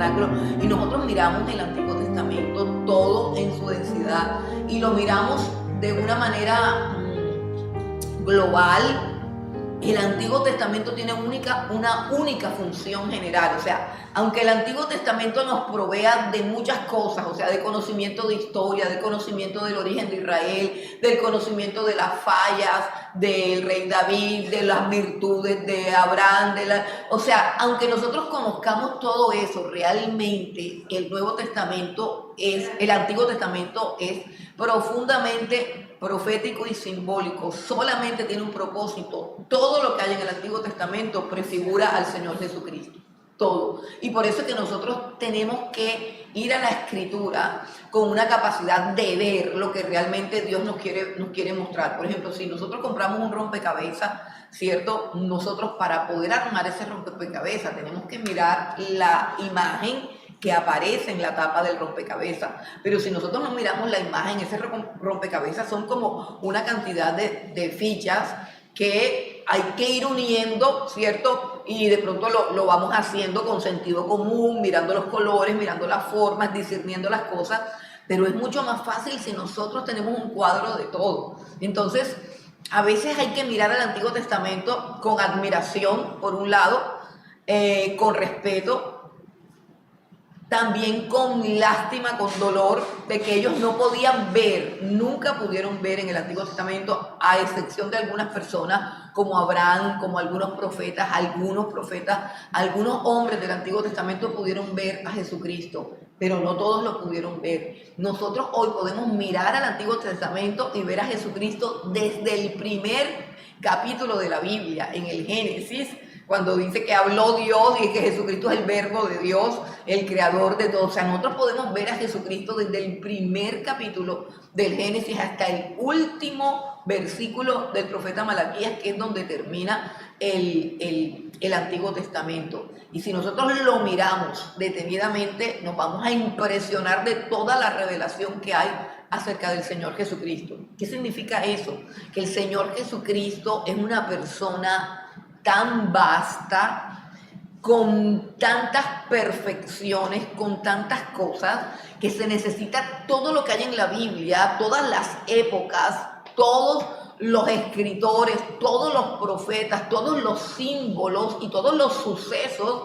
tabernáculo, y nosotros miramos el Antiguo Testamento todo en su densidad y lo miramos de una manera global. El Antiguo Testamento tiene una única función general, o sea, aunque el Antiguo Testamento nos provea de muchas cosas, o sea, de conocimiento de historia, de conocimiento del origen de Israel, del conocimiento de las fallas del rey David, de las virtudes de Abraham, o sea, aunque nosotros conozcamos todo eso, realmente el Antiguo Testamento es profundamente profético y simbólico, solamente tiene un propósito. Todo lo que hay en el Antiguo Testamento prefigura al Señor Jesucristo, todo. Y por eso es que nosotros tenemos que ir a la Escritura con una capacidad de ver lo que realmente Dios nos quiere mostrar. Por ejemplo, si nosotros compramos un rompecabezas, ¿cierto? Nosotros, para poder armar ese rompecabezas, tenemos que mirar la imagen que aparece en la tapa del rompecabezas. Pero si nosotros no miramos la imagen, ese rompecabezas son como una cantidad de fichas que hay que ir uniendo, ¿cierto? Y de pronto lo vamos haciendo con sentido común, mirando los colores, mirando las formas, discerniendo las cosas, pero es mucho más fácil si nosotros tenemos un cuadro de todo. Entonces, a veces hay que mirar al Antiguo Testamento con admiración, por un lado, con respeto, también con lástima, con dolor, de que ellos no podían ver, nunca pudieron ver en el Antiguo Testamento, a excepción de algunas personas, como Abraham, como algunos profetas, algunos hombres del Antiguo Testamento pudieron ver a Jesucristo, pero no todos lo pudieron ver. Nosotros hoy podemos mirar al Antiguo Testamento y ver a Jesucristo desde el primer capítulo de la Biblia, en el Génesis, cuando dice que habló Dios y que Jesucristo es el verbo de Dios, el creador de todo. O sea, nosotros podemos ver a Jesucristo desde el primer capítulo del Génesis hasta el último versículo del profeta Malaquías, que es donde termina el Antiguo Testamento. Y si nosotros lo miramos detenidamente, nos vamos a impresionar de toda la revelación que hay acerca del Señor Jesucristo. ¿Qué significa eso? Que el Señor Jesucristo es una persona tan vasta, con tantas perfecciones, con tantas cosas, que se necesita todo lo que hay en la Biblia, todas las épocas, todos los escritores, todos los profetas, todos los símbolos y todos los sucesos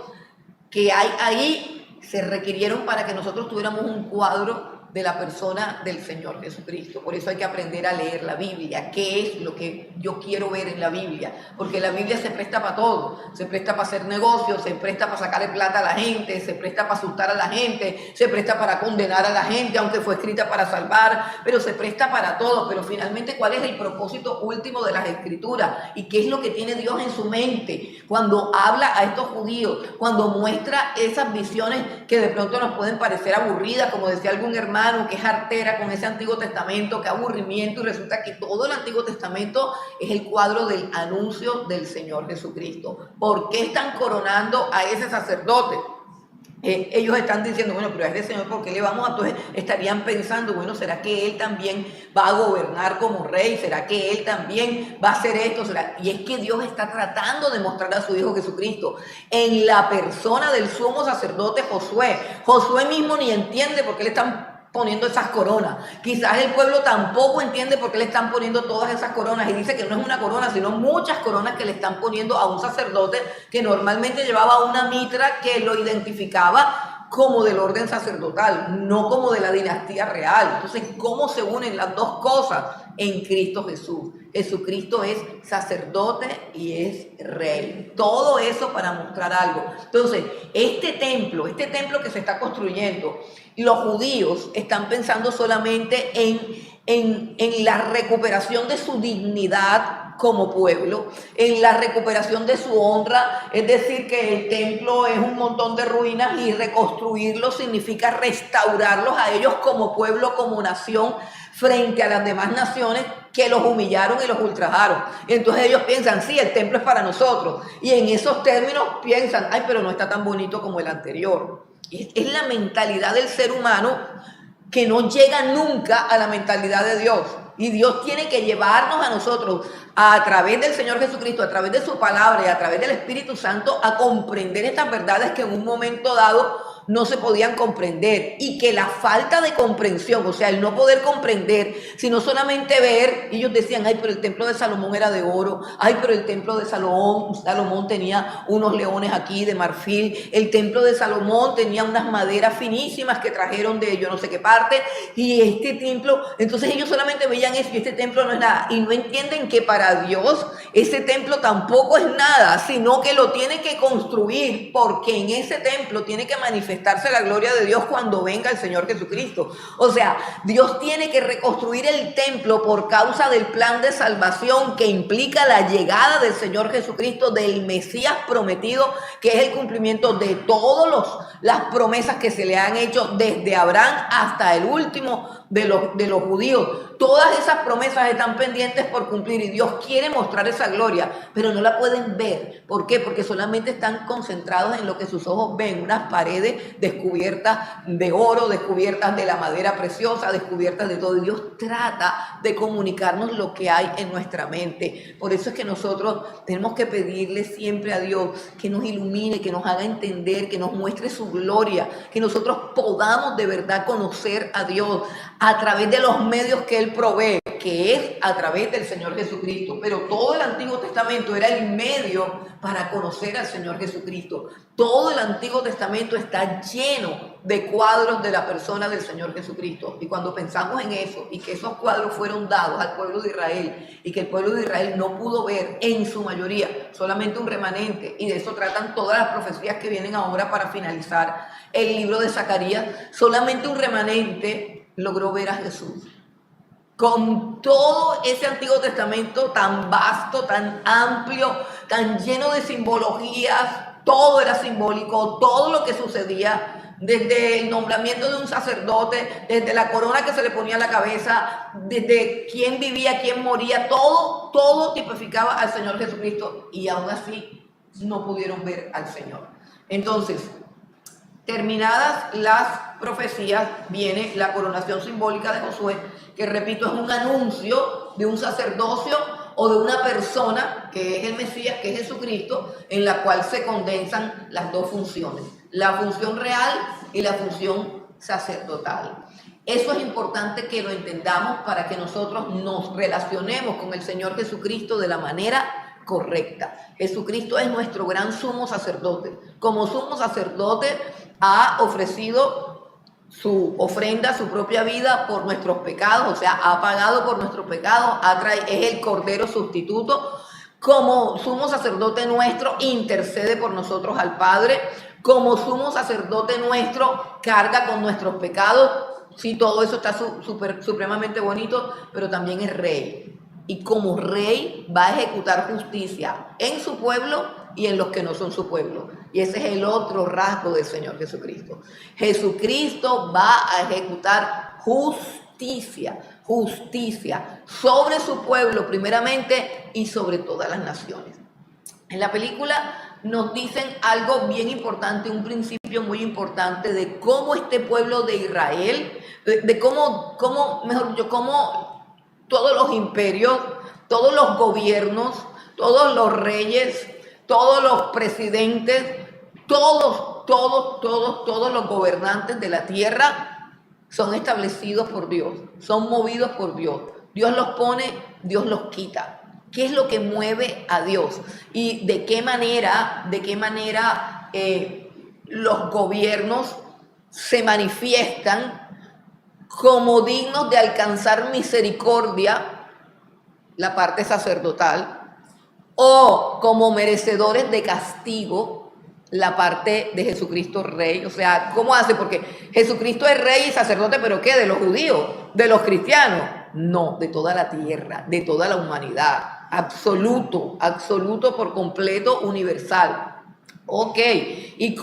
que hay ahí se requirieron para que nosotros tuviéramos un cuadro de la persona del Señor Jesucristo. Por eso hay que aprender a leer la Biblia. ¿Qué es lo que yo quiero ver en la Biblia? Porque la Biblia se presta para todo. Se presta para hacer negocios, se presta para sacarle plata a la gente, se presta para asustar a la gente, se presta para condenar a la gente, aunque fue escrita para salvar, pero se presta para todo. Pero finalmente, ¿cuál es el propósito último de las Escrituras? ¿Y qué es lo que tiene Dios en su mente cuando habla a estos judíos? Cuando muestra esas visiones que de pronto nos pueden parecer aburridas, como decía algún hermano, que es artera con ese Antiguo Testamento, que aburrimiento, y resulta que todo el Antiguo Testamento es el cuadro del anuncio del Señor Jesucristo. ¿Por qué están coronando a ese sacerdote? Ellos están diciendo, bueno, pero a este Señor, ¿por qué le vamos a...? Entonces estarían pensando, bueno, ¿será que Él también va a gobernar como rey? ¿Será que Él también va a hacer esto? Y es que Dios está tratando de mostrar a su Hijo Jesucristo en la persona del sumo sacerdote Josué. Josué mismo ni entiende por qué le están poniendo esas coronas. Quizás el pueblo tampoco entiende por qué le están poniendo todas esas coronas, y dice que no es una corona, sino muchas coronas que le están poniendo a un sacerdote que normalmente llevaba una mitra que lo identificaba como del orden sacerdotal, no como de la dinastía real. Entonces, ¿cómo se unen las dos cosas? En Cristo Jesús. Jesucristo es sacerdote y es rey. Todo eso para mostrar algo. Entonces, este templo que se está construyendo, los judíos están pensando solamente en la recuperación de su dignidad como pueblo, en la recuperación de su honra. Es decir, que el templo es un montón de ruinas y reconstruirlo significa restaurarlos a ellos como pueblo, como nación, frente a las demás naciones que los humillaron y los ultrajaron. Y entonces ellos piensan, sí, el templo es para nosotros. Y en esos términos piensan, ay, pero no está tan bonito como el anterior. Es la mentalidad del ser humano que no llega nunca a la mentalidad de Dios. Y Dios tiene que llevarnos a nosotros, a través del Señor Jesucristo, a través de su palabra y a través del Espíritu Santo, a comprender estas verdades que en un momento dado no se podían comprender y que la falta de comprensión, o sea, el no poder comprender, sino solamente ver, ellos decían, ay, pero el templo de Salomón era de oro, ay, pero el templo de Salomón tenía unos leones aquí de marfil, el templo de Salomón tenía unas maderas finísimas que trajeron de yo no sé qué parte, y este templo, entonces ellos solamente veían eso y este templo no es nada, y no entienden que para Dios ese templo tampoco es nada, sino que lo tiene que construir, porque en ese templo tiene que manifestarse la gloria de Dios cuando venga el Señor Jesucristo. O sea, Dios tiene que reconstruir el templo por causa del plan de salvación que implica la llegada del Señor Jesucristo, del Mesías prometido, que es el cumplimiento de todas las promesas que se le han hecho desde Abraham hasta el último de los judíos. Todas esas promesas están pendientes por cumplir y Dios quiere mostrar esa gloria, pero no la pueden ver. ¿Por qué? Porque solamente están concentrados en lo que sus ojos ven, unas paredes descubiertas de oro, descubiertas de la madera preciosa, descubiertas de todo. Y Dios trata de comunicarnos lo que hay en nuestra mente. Por eso es que nosotros tenemos que pedirle siempre a Dios que nos ilumine, que nos haga entender, que nos muestre su gloria, que nosotros podamos de verdad conocer a Dios a través de los medios que Él provee, que es a través del Señor Jesucristo. Pero todo el Antiguo Testamento era el medio para conocer al Señor Jesucristo. Todo el Antiguo Testamento está lleno de cuadros de la persona del Señor Jesucristo. Y cuando pensamos en eso y que esos cuadros fueron dados al pueblo de Israel y que el pueblo de Israel no pudo ver en su mayoría, solamente un remanente, y de eso tratan todas las profecías que vienen ahora para finalizar el libro de Zacarías, solamente un remanente logró ver a Jesús. Con todo ese Antiguo Testamento tan vasto, tan amplio, tan lleno de simbologías, todo era simbólico, todo lo que sucedía, desde el nombramiento de un sacerdote, desde la corona que se le ponía a la cabeza, desde quién vivía, quién moría, todo tipificaba al Señor Jesucristo, y aún así no pudieron ver al Señor. Entonces, terminadas las profecías, viene la coronación simbólica de Josué, que repito, es un anuncio de un sacerdocio o de una persona que es el Mesías, que es Jesucristo, en la cual se condensan las dos funciones, la función real y la función sacerdotal. Eso es importante que lo entendamos para que nosotros nos relacionemos con el Señor Jesucristo de la manera correcta. Jesucristo es nuestro gran sumo sacerdote. Como sumo sacerdote ha ofrecido su ofrenda, su propia vida por nuestros pecados, o sea, ha pagado por nuestros pecados, es el Cordero sustituto. Como sumo sacerdote nuestro, intercede por nosotros al Padre. Como sumo sacerdote nuestro, carga con nuestros pecados. Sí, todo eso está supremamente bonito, pero también es rey. Y como rey va a ejecutar justicia en su pueblo y en los que no son su pueblo. Y ese es el otro rasgo del Señor Jesucristo. Jesucristo va a ejecutar justicia sobre su pueblo primeramente y sobre todas las naciones. En la película nos dicen algo bien importante, un principio muy importante de cómo este pueblo de Israel, de cómo todos los imperios, todos los gobiernos, todos los reyes, todos los presidentes, todos los gobernantes de la tierra son establecidos por Dios, son movidos por Dios. Dios los pone, Dios los quita. ¿Qué es lo que mueve a Dios? Y de qué manera los gobiernos se manifiestan como dignos de alcanzar misericordia, la parte sacerdotal, o como merecedores de castigo, la parte de Jesucristo Rey. O sea, ¿cómo hace? Porque Jesucristo es Rey y sacerdote, ¿pero qué? ¿De los judíos? ¿De los cristianos? No, de toda la tierra, de toda la humanidad. Absoluto por completo, universal. Ok, ¿y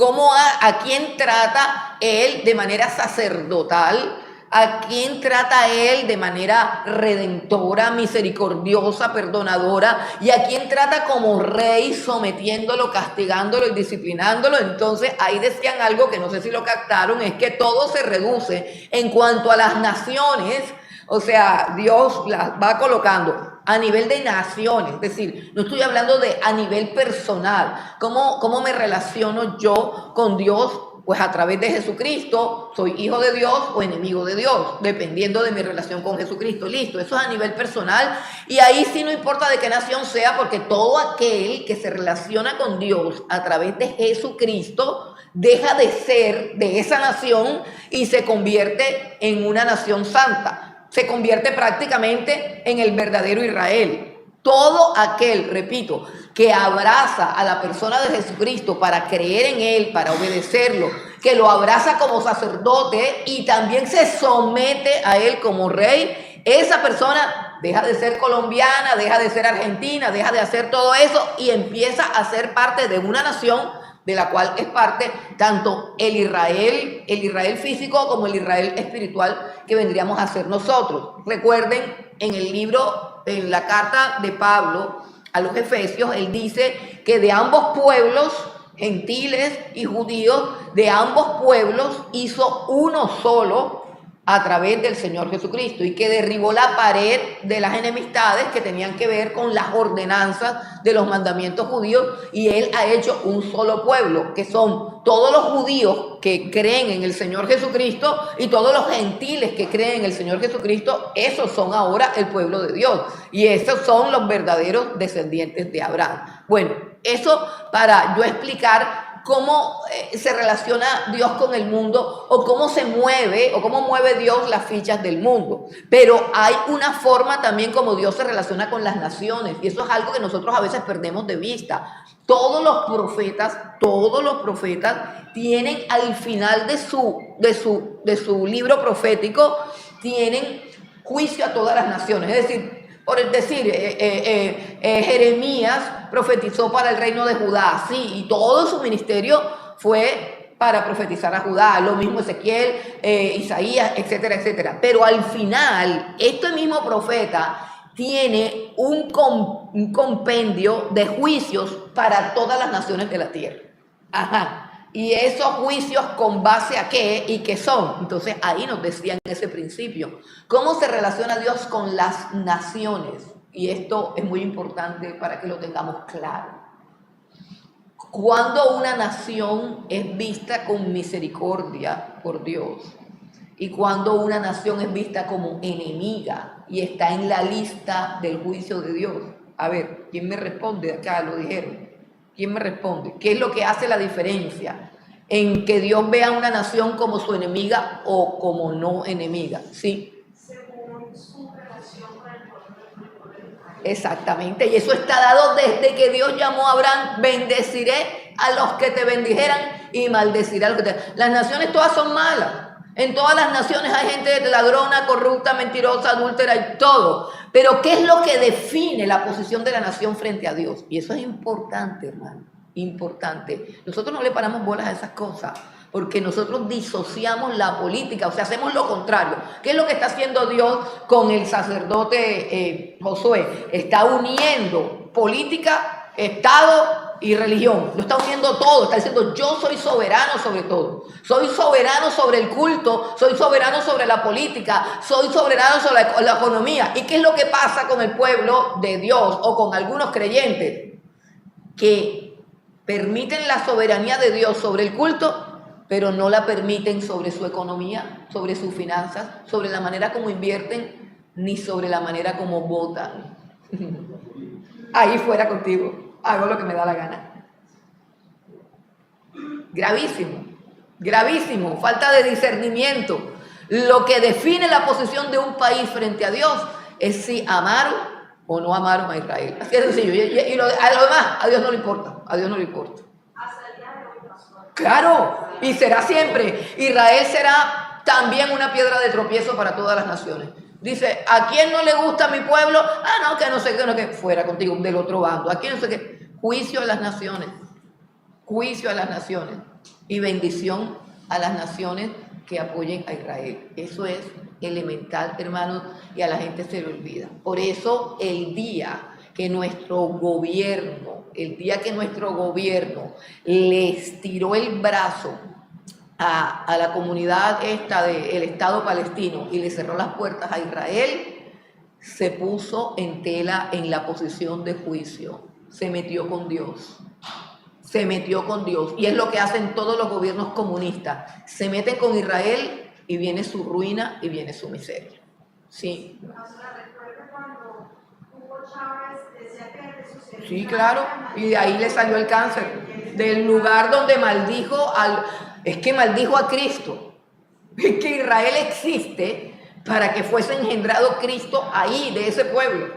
a quién trata Él de manera sacerdotal? ¿A quién trata Él de manera redentora, misericordiosa, perdonadora? ¿Y a quién trata como rey, sometiéndolo, castigándolo y disciplinándolo? Entonces ahí decían algo que no sé si lo captaron, es que todo se reduce en cuanto a las naciones. O sea, Dios las va colocando a nivel de naciones, es decir, no estoy hablando de a nivel personal. ¿Cómo me relaciono yo con Dios Pues a través de Jesucristo soy hijo de Dios o enemigo de Dios, dependiendo de mi relación con Jesucristo. Listo, eso es a nivel personal y ahí sí no importa de qué nación sea, porque todo aquel que se relaciona con Dios a través de Jesucristo deja de ser de esa nación y se convierte en una nación santa. Se convierte prácticamente en el verdadero Israel. Todo aquel, repito, que abraza a la persona de Jesucristo para creer en Él, para obedecerlo, que lo abraza como sacerdote y también se somete a Él como rey, esa persona deja de ser colombiana, deja de ser argentina, deja de hacer todo eso y empieza a ser parte de una nación de la cual es parte tanto el Israel físico como el Israel espiritual que vendríamos a ser nosotros. Recuerden, en la carta de Pablo a los Efesios, él dice que de ambos pueblos, gentiles y judíos, de ambos pueblos hizo uno solo a través del Señor Jesucristo y que derribó la pared de las enemistades que tenían que ver con las ordenanzas de los mandamientos judíos y Él ha hecho un solo pueblo, que son todos los judíos que creen en el Señor Jesucristo y todos los gentiles que creen en el Señor Jesucristo. Esos son ahora el pueblo de Dios y esos son los verdaderos descendientes de Abraham. Bueno, eso para yo explicar cómo se relaciona Dios con el mundo o cómo se mueve o cómo mueve Dios las fichas del mundo. Pero hay una forma también como Dios se relaciona con las naciones y eso es algo que nosotros a veces perdemos de vista. Todos los profetas tienen al final de su libro profético, tienen juicio a todas las naciones. Es decir, Jeremías profetizó para el reino de Judá, sí, y todo su ministerio fue para profetizar a Judá, lo mismo Ezequiel, Isaías, etcétera, etcétera. Pero al final, este mismo profeta tiene un compendio de juicios para todas las naciones de la tierra. Ajá. Y esos juicios, ¿con base a qué y qué son? Entonces ahí nos decían ese principio. ¿Cómo se relaciona Dios con las naciones? Y esto es muy importante para que lo tengamos claro. Cuando una nación es vista con misericordia por Dios y cuando una nación es vista como enemiga y está en la lista del juicio de Dios. A ver, ¿quién me responde? Acá lo dijeron. ¿Quién me responde? ¿Qué es lo que hace la diferencia en que Dios vea a una nación como su enemiga o como no enemiga? Sí. Según su relación con el pueblo. Exactamente, y eso está dado desde que Dios llamó a Abraham: bendeciré a los que te bendijeran y maldeciré a los que te... Las naciones todas son malas. En todas las naciones hay gente ladrona, corrupta, mentirosa, adúltera y todo. Pero ¿qué es lo que define la posición de la nación frente a Dios? Y eso es importante, hermano, importante. Nosotros no le paramos bolas a esas cosas, porque nosotros disociamos la política, o sea, hacemos lo contrario. ¿Qué es lo que está haciendo Dios con el sacerdote Josué? Está uniendo política, Estado y religión, lo está uniendo todo, está diciendo: yo soy soberano sobre todo, soy soberano sobre el culto, soy soberano sobre la política, soy soberano sobre la economía. ¿Y qué es lo que pasa con el pueblo de Dios o con algunos creyentes? Que permiten la soberanía de Dios sobre el culto, pero no la permiten sobre su economía, sobre sus finanzas, sobre la manera como invierten, ni sobre la manera como votan. Ahí fuera contigo, hago lo que me da la gana. Gravísimo, gravísimo, falta de discernimiento. Lo que define la posición de un país frente a Dios es si amaron o no amaron a Israel. Así es sencillo. Y a lo demás, a Dios no le importa, a Dios no le importa. Claro, y será siempre. Israel será también una piedra de tropiezo para todas las naciones. Dice: ¿a quién no le gusta mi pueblo? Ah, no, que no sé qué, no, que fuera contigo, del otro bando. ¿A quién no sé qué? Juicio a las naciones. Juicio a las naciones. Y bendición a las naciones que apoyen a Israel. Eso es elemental, hermanos, y a la gente se le olvida. Por eso el día que nuestro gobierno les tiró el brazo a la comunidad del Estado palestino y le cerró las puertas a Israel, se puso en tela en la posición de juicio, se metió con Dios. se metió con Dios. Y es lo que hacen todos los gobiernos comunistas. Se meten con Israel y viene su ruina y viene su miseria. Sí. ¿Recuerda cuando Hugo Chávez decía que el socialismo? Sí, claro. Y de ahí le salió el cáncer. Del lugar donde maldijo es que maldijo a Cristo. Es que Israel existe para que fuese engendrado Cristo ahí, de ese pueblo.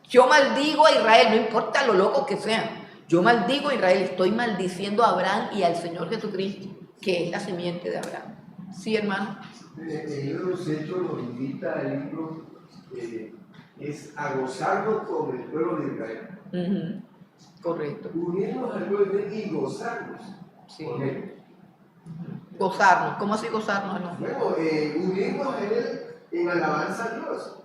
Yo maldigo a Israel, no importa lo locos que sean. Yo maldigo a Israel, estoy maldiciendo a Abraham y al Señor Jesucristo, que es la simiente de Abraham. Sí, hermano. El libro de los Hechos nos invita al libro es a gozarnos con el pueblo de Israel. Correcto. Unirnos al pueblo de Israel y gozarnos con él. Gozarnos. ¿Cómo así gozarnos? No? Bueno, unirnos a él en alabanza a Dios.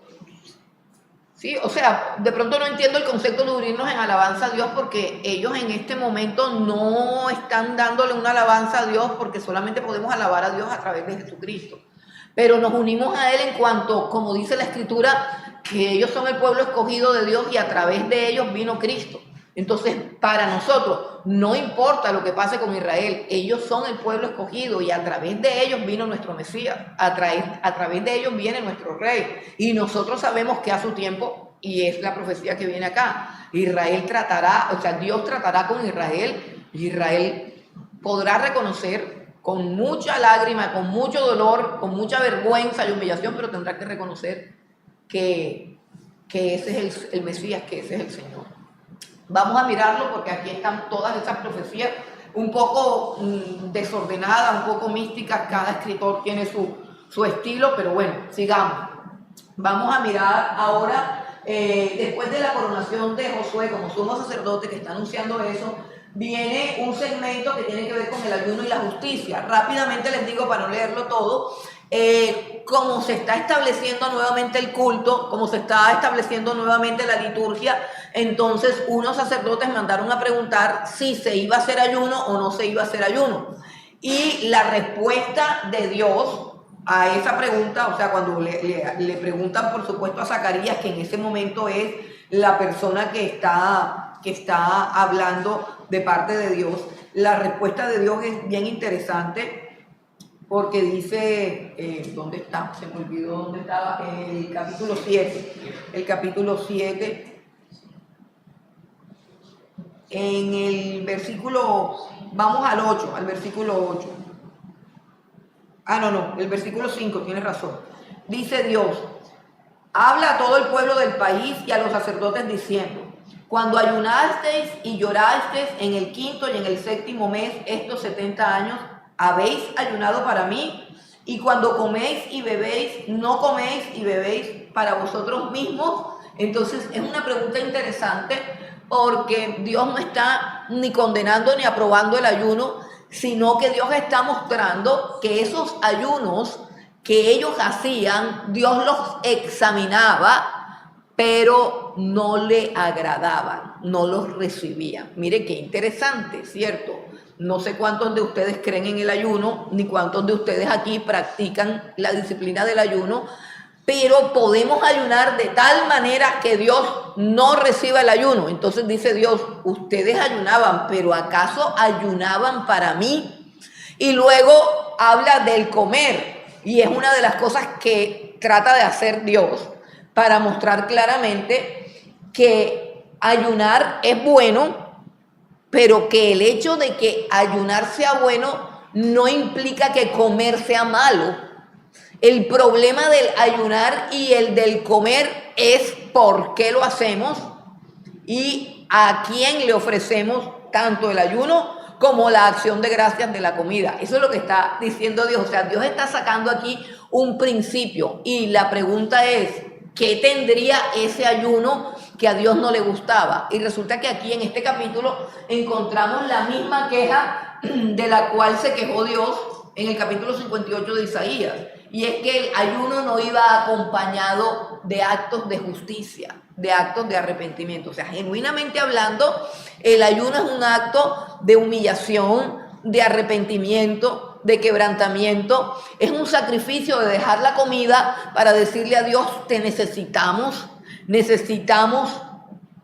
Sí, o sea, de pronto no entiendo el concepto de unirnos en alabanza a Dios porque ellos en este momento no están dándole una alabanza a Dios porque solamente podemos alabar a Dios a través de Jesucristo. Pero nos unimos a Él en cuanto, como dice la Escritura, que ellos son el pueblo escogido de Dios y a través de ellos vino Cristo. Entonces, para nosotros, no importa lo que pase con Israel, ellos son el pueblo escogido y a través de ellos vino nuestro Mesías, a través de ellos viene nuestro Rey. Y nosotros sabemos que a su tiempo, y es la profecía que viene acá, Israel tratará, o sea, Dios tratará con Israel, y Israel podrá reconocer con mucha lágrima, con mucho dolor, con mucha vergüenza y humillación, pero tendrá que reconocer que ese es el Mesías, que ese es el Señor. Vamos a mirarlo porque aquí están todas esas profecías un poco desordenadas, un poco místicas. Cada escritor tiene su estilo, pero bueno, sigamos. Vamos a mirar ahora, después de la coronación de Josué como sumo sacerdote que está anunciando eso, viene un segmento que tiene que ver con el ayuno y la justicia. Rápidamente les digo para no leerlo todo. Como se está estableciendo nuevamente el culto, como se está estableciendo nuevamente la liturgia, entonces unos sacerdotes mandaron a preguntar si se iba a hacer ayuno o no se iba a hacer ayuno. Y la respuesta de Dios a esa pregunta, o sea, cuando le preguntan por supuesto a Zacarías, que en ese momento es la persona que está hablando de parte de Dios, la respuesta de Dios es bien interesante. Porque dice, ¿dónde está? Se me olvidó dónde estaba, el capítulo 7. El capítulo 7, en el versículo, vamos al 8, al versículo 8. El versículo 5, tienes razón. Dice Dios, habla a todo el pueblo del país y a los sacerdotes diciendo, cuando ayunasteis y llorasteis en el 5º y en el 7º mes, estos 70 años, ¿habéis ayunado para mí? Y cuando coméis y bebéis, ¿no coméis y bebéis para vosotros mismos? Entonces es una pregunta interesante porque Dios no está ni condenando ni aprobando el ayuno, sino que Dios está mostrando que esos ayunos que ellos hacían, Dios los examinaba, pero no le agradaban, no los recibían. Mire qué interesante, ¿cierto? No sé cuántos de ustedes creen en el ayuno, ni cuántos de ustedes aquí practican la disciplina del ayuno, pero podemos ayunar de tal manera que Dios no reciba el ayuno. Entonces dice Dios, ustedes ayunaban, pero ¿acaso ayunaban para mí? Y luego habla del comer, y es una de las cosas que trata de hacer Dios para mostrar claramente que ayunar es bueno, pero que el hecho de que ayunar sea bueno no implica que comer sea malo. El problema del ayunar y el del comer es por qué lo hacemos y a quién le ofrecemos tanto el ayuno como la acción de gracias de la comida. Eso es lo que está diciendo Dios. O sea, Dios está sacando aquí un principio y la pregunta es, ¿qué tendría ese ayuno que a Dios no le gustaba? Y resulta que aquí en este capítulo encontramos la misma queja de la cual se quejó Dios en el capítulo 58 de Isaías. Y es que el ayuno no iba acompañado de actos de justicia, de actos de arrepentimiento. O sea, genuinamente hablando, el ayuno es un acto de humillación, de arrepentimiento, de quebrantamiento. Es un sacrificio de dejar la comida para decirle a Dios, te necesitamos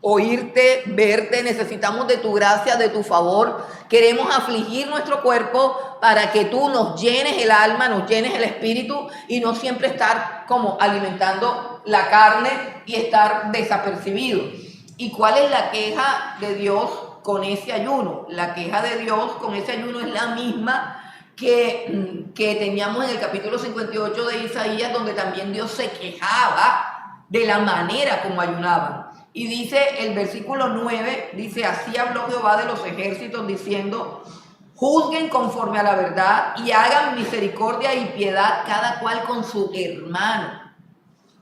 oírte, verte, necesitamos de tu gracia, de tu favor. Queremos afligir nuestro cuerpo para que tú nos llenes el alma, nos llenes el espíritu y no siempre estar como alimentando la carne y estar desapercibido. ¿Y cuál es la queja de Dios con ese ayuno? La queja de Dios con ese ayuno es la misma que teníamos en el capítulo 58 de Isaías, donde también Dios se quejaba de la manera como ayunaban. Y dice el versículo 9, dice: así habló Jehová de los ejércitos diciendo: juzguen conforme a la verdad y hagan misericordia y piedad cada cual con su hermano.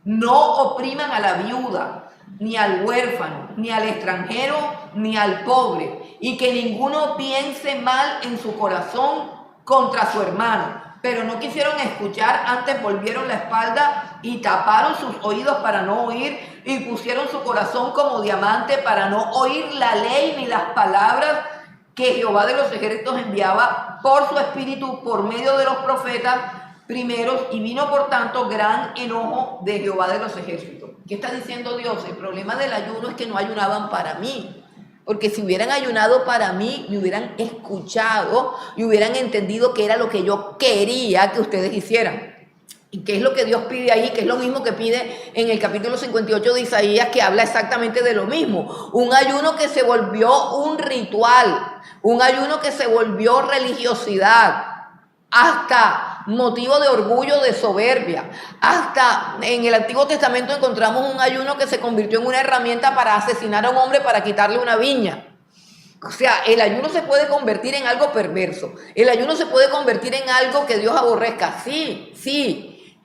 No opriman a la viuda, ni al huérfano, ni al extranjero, ni al pobre, y que ninguno piense mal en su corazón contra su hermano. Pero no quisieron escuchar, antes volvieron la espalda y taparon sus oídos para no oír, y pusieron su corazón como diamante para no oír la ley ni las palabras que Jehová de los ejércitos enviaba por su espíritu por medio de los profetas primeros, y vino por tanto gran enojo de Jehová de los ejércitos. ¿Qué está diciendo Dios? El problema del ayuno es que no ayunaban para mí. Porque si hubieran ayunado para mí, me hubieran escuchado y hubieran entendido que era lo que yo quería que ustedes hicieran. ¿Y qué es lo que Dios pide ahí? Que es lo mismo que pide en el capítulo 58 de Isaías, que habla exactamente de lo mismo. Un ayuno que se volvió un ritual, un ayuno que se volvió religiosidad, hasta motivo de orgullo, de soberbia. Hasta en el Antiguo Testamento encontramos un ayuno que se convirtió en una herramienta para asesinar a un hombre, para quitarle una viña. O sea, el ayuno se puede convertir en algo perverso. El ayuno se puede convertir en algo que Dios aborrezca. Sí,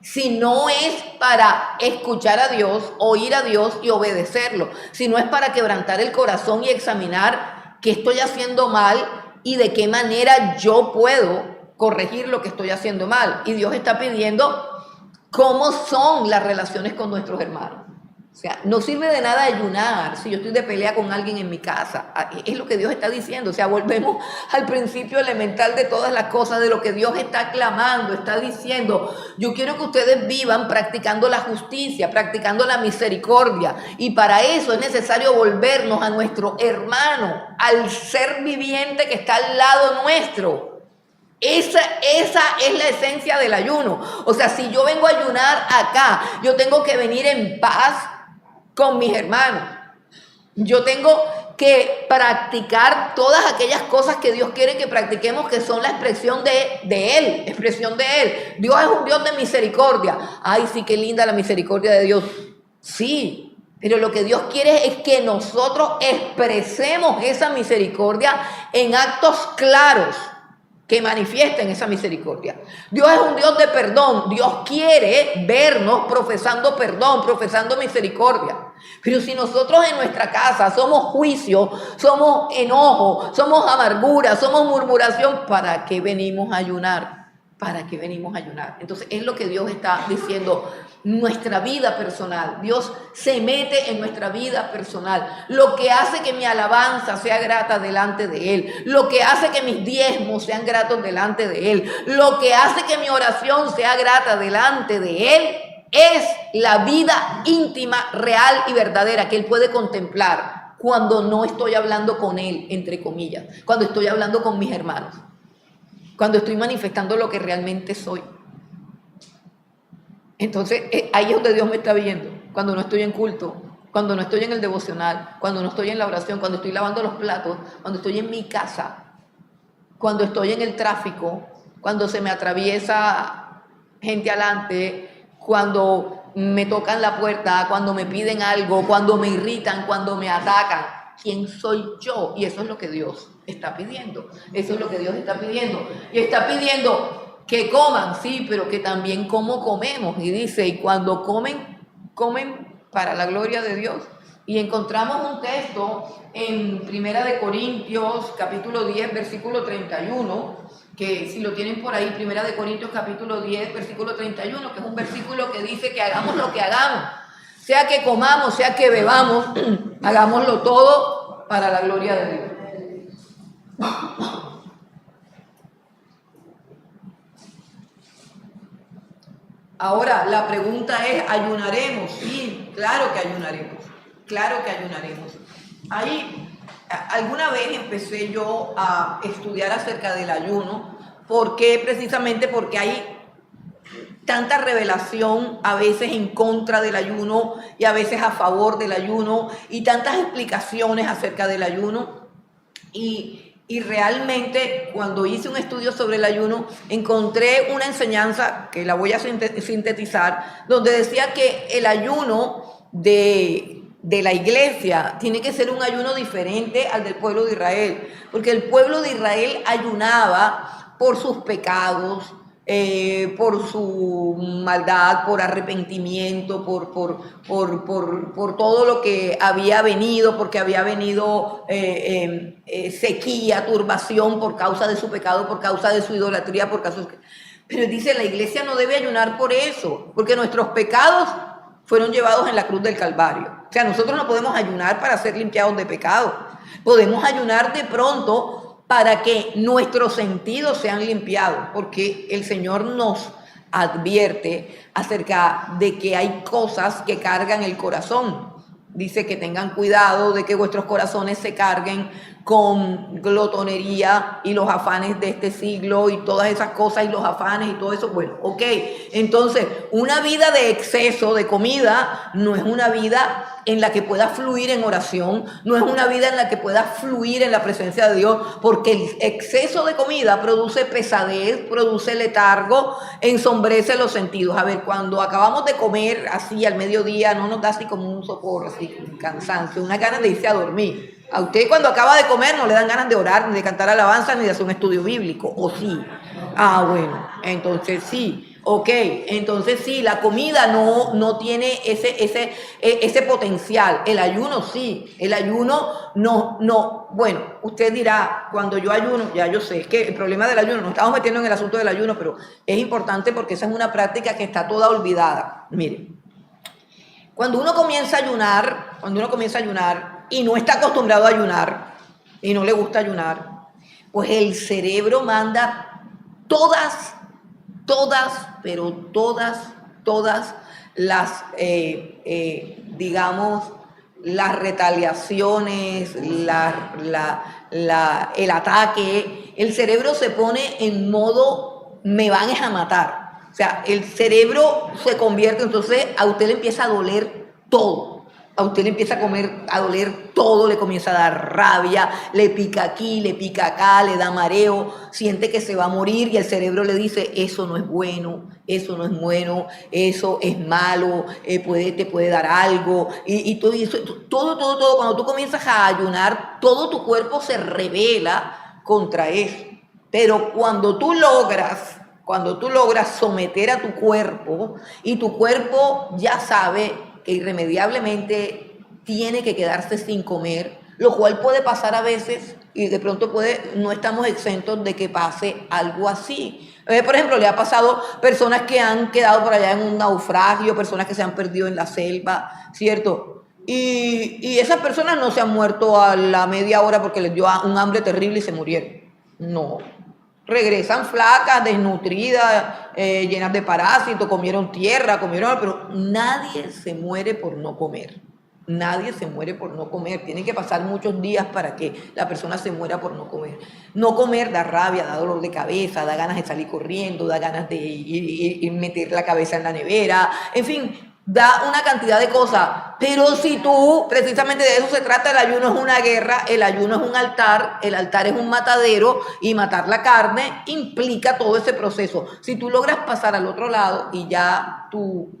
si no es para escuchar a Dios, oír a Dios y obedecerlo, si no es para quebrantar el corazón y examinar qué estoy haciendo mal y de qué manera yo puedo corregir lo que estoy haciendo mal. Y Dios está pidiendo cómo son las relaciones con nuestros hermanos. O sea, no sirve de nada ayunar si yo estoy de pelea con alguien en mi casa. Es lo que Dios está diciendo. O sea, volvemos al principio elemental de todas las cosas, de lo que Dios está clamando, está diciendo: yo quiero que ustedes vivan practicando la justicia, practicando la misericordia. Y para eso es necesario volvernos a nuestro hermano, al ser viviente que está al lado nuestro. Esa es la esencia del ayuno. O sea, si yo vengo a ayunar acá, yo tengo que venir en paz con mis hermanos. Yo tengo que practicar todas aquellas cosas que Dios quiere que practiquemos, que son la expresión de Él, expresión de Él. Dios es un Dios de misericordia. Ay, sí, qué linda la misericordia de Dios. Sí, pero lo que Dios quiere es que nosotros expresemos esa misericordia en actos claros que manifiesten esa misericordia. Dios es un Dios de perdón. Dios quiere vernos profesando perdón, profesando misericordia. Pero si nosotros en nuestra casa somos juicio, somos enojo, somos amargura, somos murmuración, ¿para qué venimos a ayunar? ¿Para qué venimos a ayunar? Entonces es lo que Dios está diciendo. Nuestra vida personal, Dios se mete en nuestra vida personal, lo que hace que mi alabanza sea grata delante de Él, lo que hace que mis diezmos sean gratos delante de Él, lo que hace que mi oración sea grata delante de Él, es la vida íntima, real y verdadera que Él puede contemplar cuando no estoy hablando con Él, entre comillas, cuando estoy hablando con mis hermanos, cuando estoy manifestando lo que realmente soy. Entonces, ahí es donde Dios me está viendo, cuando no estoy en culto, cuando no estoy en el devocional, cuando no estoy en la oración, cuando estoy lavando los platos, cuando estoy en mi casa, cuando estoy en el tráfico, cuando se me atraviesa gente adelante, cuando me tocan la puerta, cuando me piden algo, cuando me irritan, cuando me atacan. ¿Quién soy yo? Y eso es lo que Dios está pidiendo. Eso es lo que Dios está pidiendo. Y está pidiendo que coman, sí, pero que también cómo comemos. Y dice, y cuando comen, comen para la gloria de Dios. Y encontramos un texto en 1 Corintios, capítulo 10, versículo 31, que si lo tienen por ahí, 1 Corintios, capítulo 10, versículo 31, que es un versículo que dice que hagamos lo que hagamos, sea que comamos, sea que bebamos, hagámoslo todo para la gloria de Dios. Ahora, la pregunta es, ¿ayunaremos? Sí, claro que ayunaremos. Claro que ayunaremos. Ahí, alguna vez empecé yo a estudiar acerca del ayuno. ¿Por qué? Precisamente porque hay tanta revelación a veces en contra del ayuno y a veces a favor del ayuno y tantas explicaciones acerca del ayuno. Y realmente cuando hice un estudio sobre el ayuno encontré una enseñanza que la voy a sintetizar, donde decía que el ayuno de la iglesia tiene que ser un ayuno diferente al del pueblo de Israel, porque el pueblo de Israel ayunaba por sus pecados, por su maldad, por arrepentimiento, por todo lo que había venido, porque había venido sequía, turbación por causa de su pecado, por causa de su idolatría, por causa de... Pero dice, la iglesia no debe ayunar por eso, porque nuestros pecados fueron llevados en la cruz del Calvario. O sea, nosotros no podemos ayunar para ser limpiados de pecado. Podemos ayunar de pronto para que nuestros sentidos sean limpiados, porque el Señor nos advierte acerca de que hay cosas que cargan el corazón. Dice que tengan cuidado de que vuestros corazones se carguen con glotonería y los afanes de este siglo y todas esas cosas y los afanes y todo eso. Bueno, ok, entonces una vida de exceso de comida no es una vida en la que pueda fluir en oración, no es una vida en la que pueda fluir en la presencia de Dios, porque el exceso de comida produce pesadez, produce letargo, ensombrece los sentidos. A ver, cuando acabamos de comer así al mediodía, no nos da así como un sopor, así como un cansancio, una ganas de irse a dormir. A usted cuando acaba de comer no le dan ganas de orar, ni de cantar alabanza, ni de hacer un estudio bíblico, ¿o sí? Ah, bueno, entonces sí. Ok, entonces sí, la comida no tiene ese potencial. El ayuno sí, el ayuno no. Bueno, usted dirá, cuando yo ayuno, ya yo sé, es que el problema del ayuno, nos estamos metiendo en el asunto del ayuno, pero es importante porque esa es una práctica que está toda olvidada. Mire, cuando uno comienza a ayunar y no está acostumbrado a ayunar y no le gusta ayunar, pues el cerebro manda pero todas las, digamos, las retaliaciones, el ataque. El cerebro se pone en modo, me van a matar. O sea, el cerebro se convierte, entonces a usted le empieza a doler todo. A usted le empieza a doler todo, le comienza a dar rabia, le pica aquí, le pica acá, le da mareo, siente que se va a morir y el cerebro le dice, eso no es bueno, eso no es bueno, eso es malo, te puede dar algo. Y todo eso, todo, cuando tú comienzas a ayunar, todo tu cuerpo se rebela contra eso. Pero cuando tú logras someter a tu cuerpo y tu cuerpo ya sabe que irremediablemente tiene que quedarse sin comer, lo cual puede pasar a veces y de pronto no estamos exentos de que pase algo así. Por ejemplo, le ha pasado personas que han quedado por allá en un naufragio, personas que se han perdido en la selva, ¿cierto? Y esas personas no se han muerto a la media hora porque les dio un hambre terrible y se murieron. No. Regresan flacas, desnutridas, llenas de parásitos, comieron tierra, pero nadie se muere por no comer. Nadie se muere por no comer. Tienen que pasar muchos días para que la persona se muera por no comer. No comer da rabia, da dolor de cabeza, da ganas de salir corriendo, da ganas de ir meter la cabeza en la nevera, en fin, da una cantidad de cosas. Pero si tú, precisamente de eso se trata, el ayuno es una guerra, el ayuno es un altar, el altar es un matadero y matar la carne implica todo ese proceso. Si tú logras pasar al otro lado y ya tu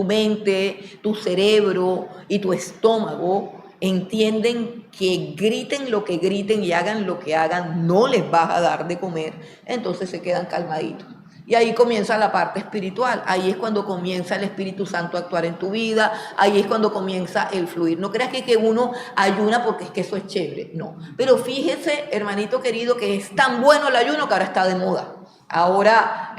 mente, tu cerebro y tu estómago entienden que griten lo que griten y hagan lo que hagan, no les vas a dar de comer, entonces se quedan calmaditos. Y ahí comienza la parte espiritual, ahí es cuando comienza el Espíritu Santo a actuar en tu vida, ahí es cuando comienza el fluir. No creas que uno ayuna porque es que eso es chévere, no. Pero fíjese, hermanito querido, que es tan bueno el ayuno que ahora está de moda. Ahora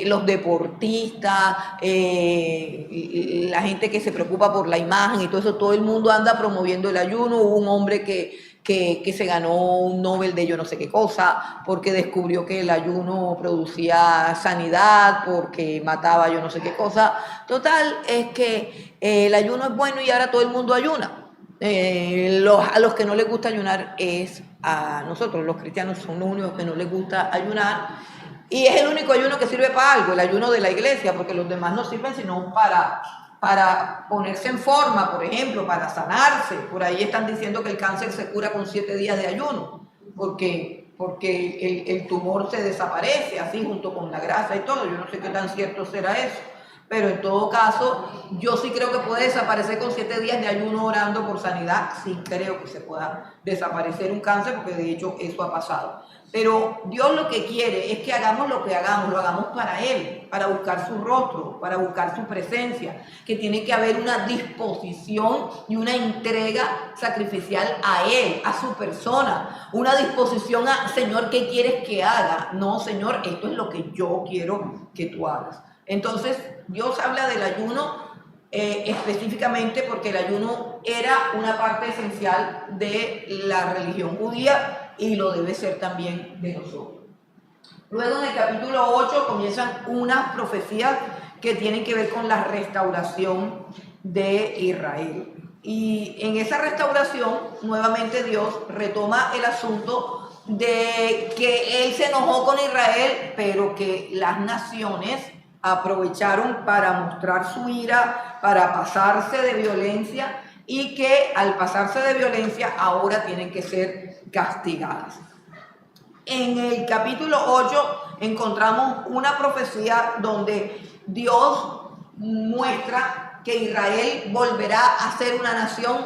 los deportistas, la gente que se preocupa por la imagen y todo eso, todo el mundo anda promoviendo el ayuno. Hubo un hombre que se ganó un Nobel de yo no sé qué cosa, porque descubrió que el ayuno producía sanidad, porque mataba yo no sé qué cosa. Total, es que el ayuno es bueno y ahora todo el mundo ayuna. A los que no les gusta ayunar es a nosotros, los cristianos son los únicos que no les gusta ayunar. Y es el único ayuno que sirve para algo, el ayuno de la iglesia, porque los demás no sirven sino para ponerse en forma, por ejemplo, para sanarse. Por ahí están diciendo que el cáncer se cura con 7 días de ayuno, porque el tumor se desaparece así junto con la grasa y todo. Yo no sé qué tan cierto será eso, pero en todo caso yo sí creo que puede desaparecer con 7 días de ayuno orando por sanidad. Sí creo que se pueda desaparecer un cáncer, porque de hecho eso ha pasado. Pero Dios lo que quiere es que hagamos lo que hagamos, lo hagamos para Él, para buscar su rostro, para buscar su presencia, que tiene que haber una disposición y una entrega sacrificial a Él, a su persona, una disposición a, Señor, ¿qué quieres que haga? No, Señor, esto es lo que yo quiero que tú hagas. Entonces, Dios habla del ayuno específicamente porque el ayuno era una parte esencial de la religión judía y lo debe ser también de nosotros. Luego en el capítulo 8 comienzan unas profecías que tienen que ver con la restauración de Israel. Y en esa restauración, nuevamente Dios retoma el asunto de que Él se enojó con Israel, pero que las naciones aprovecharon para mostrar su ira, para pasarse de violencia, y que al pasarse de violencia ahora tienen que ser castigadas. En el capítulo 8 encontramos una profecía donde Dios muestra que Israel volverá a ser una nación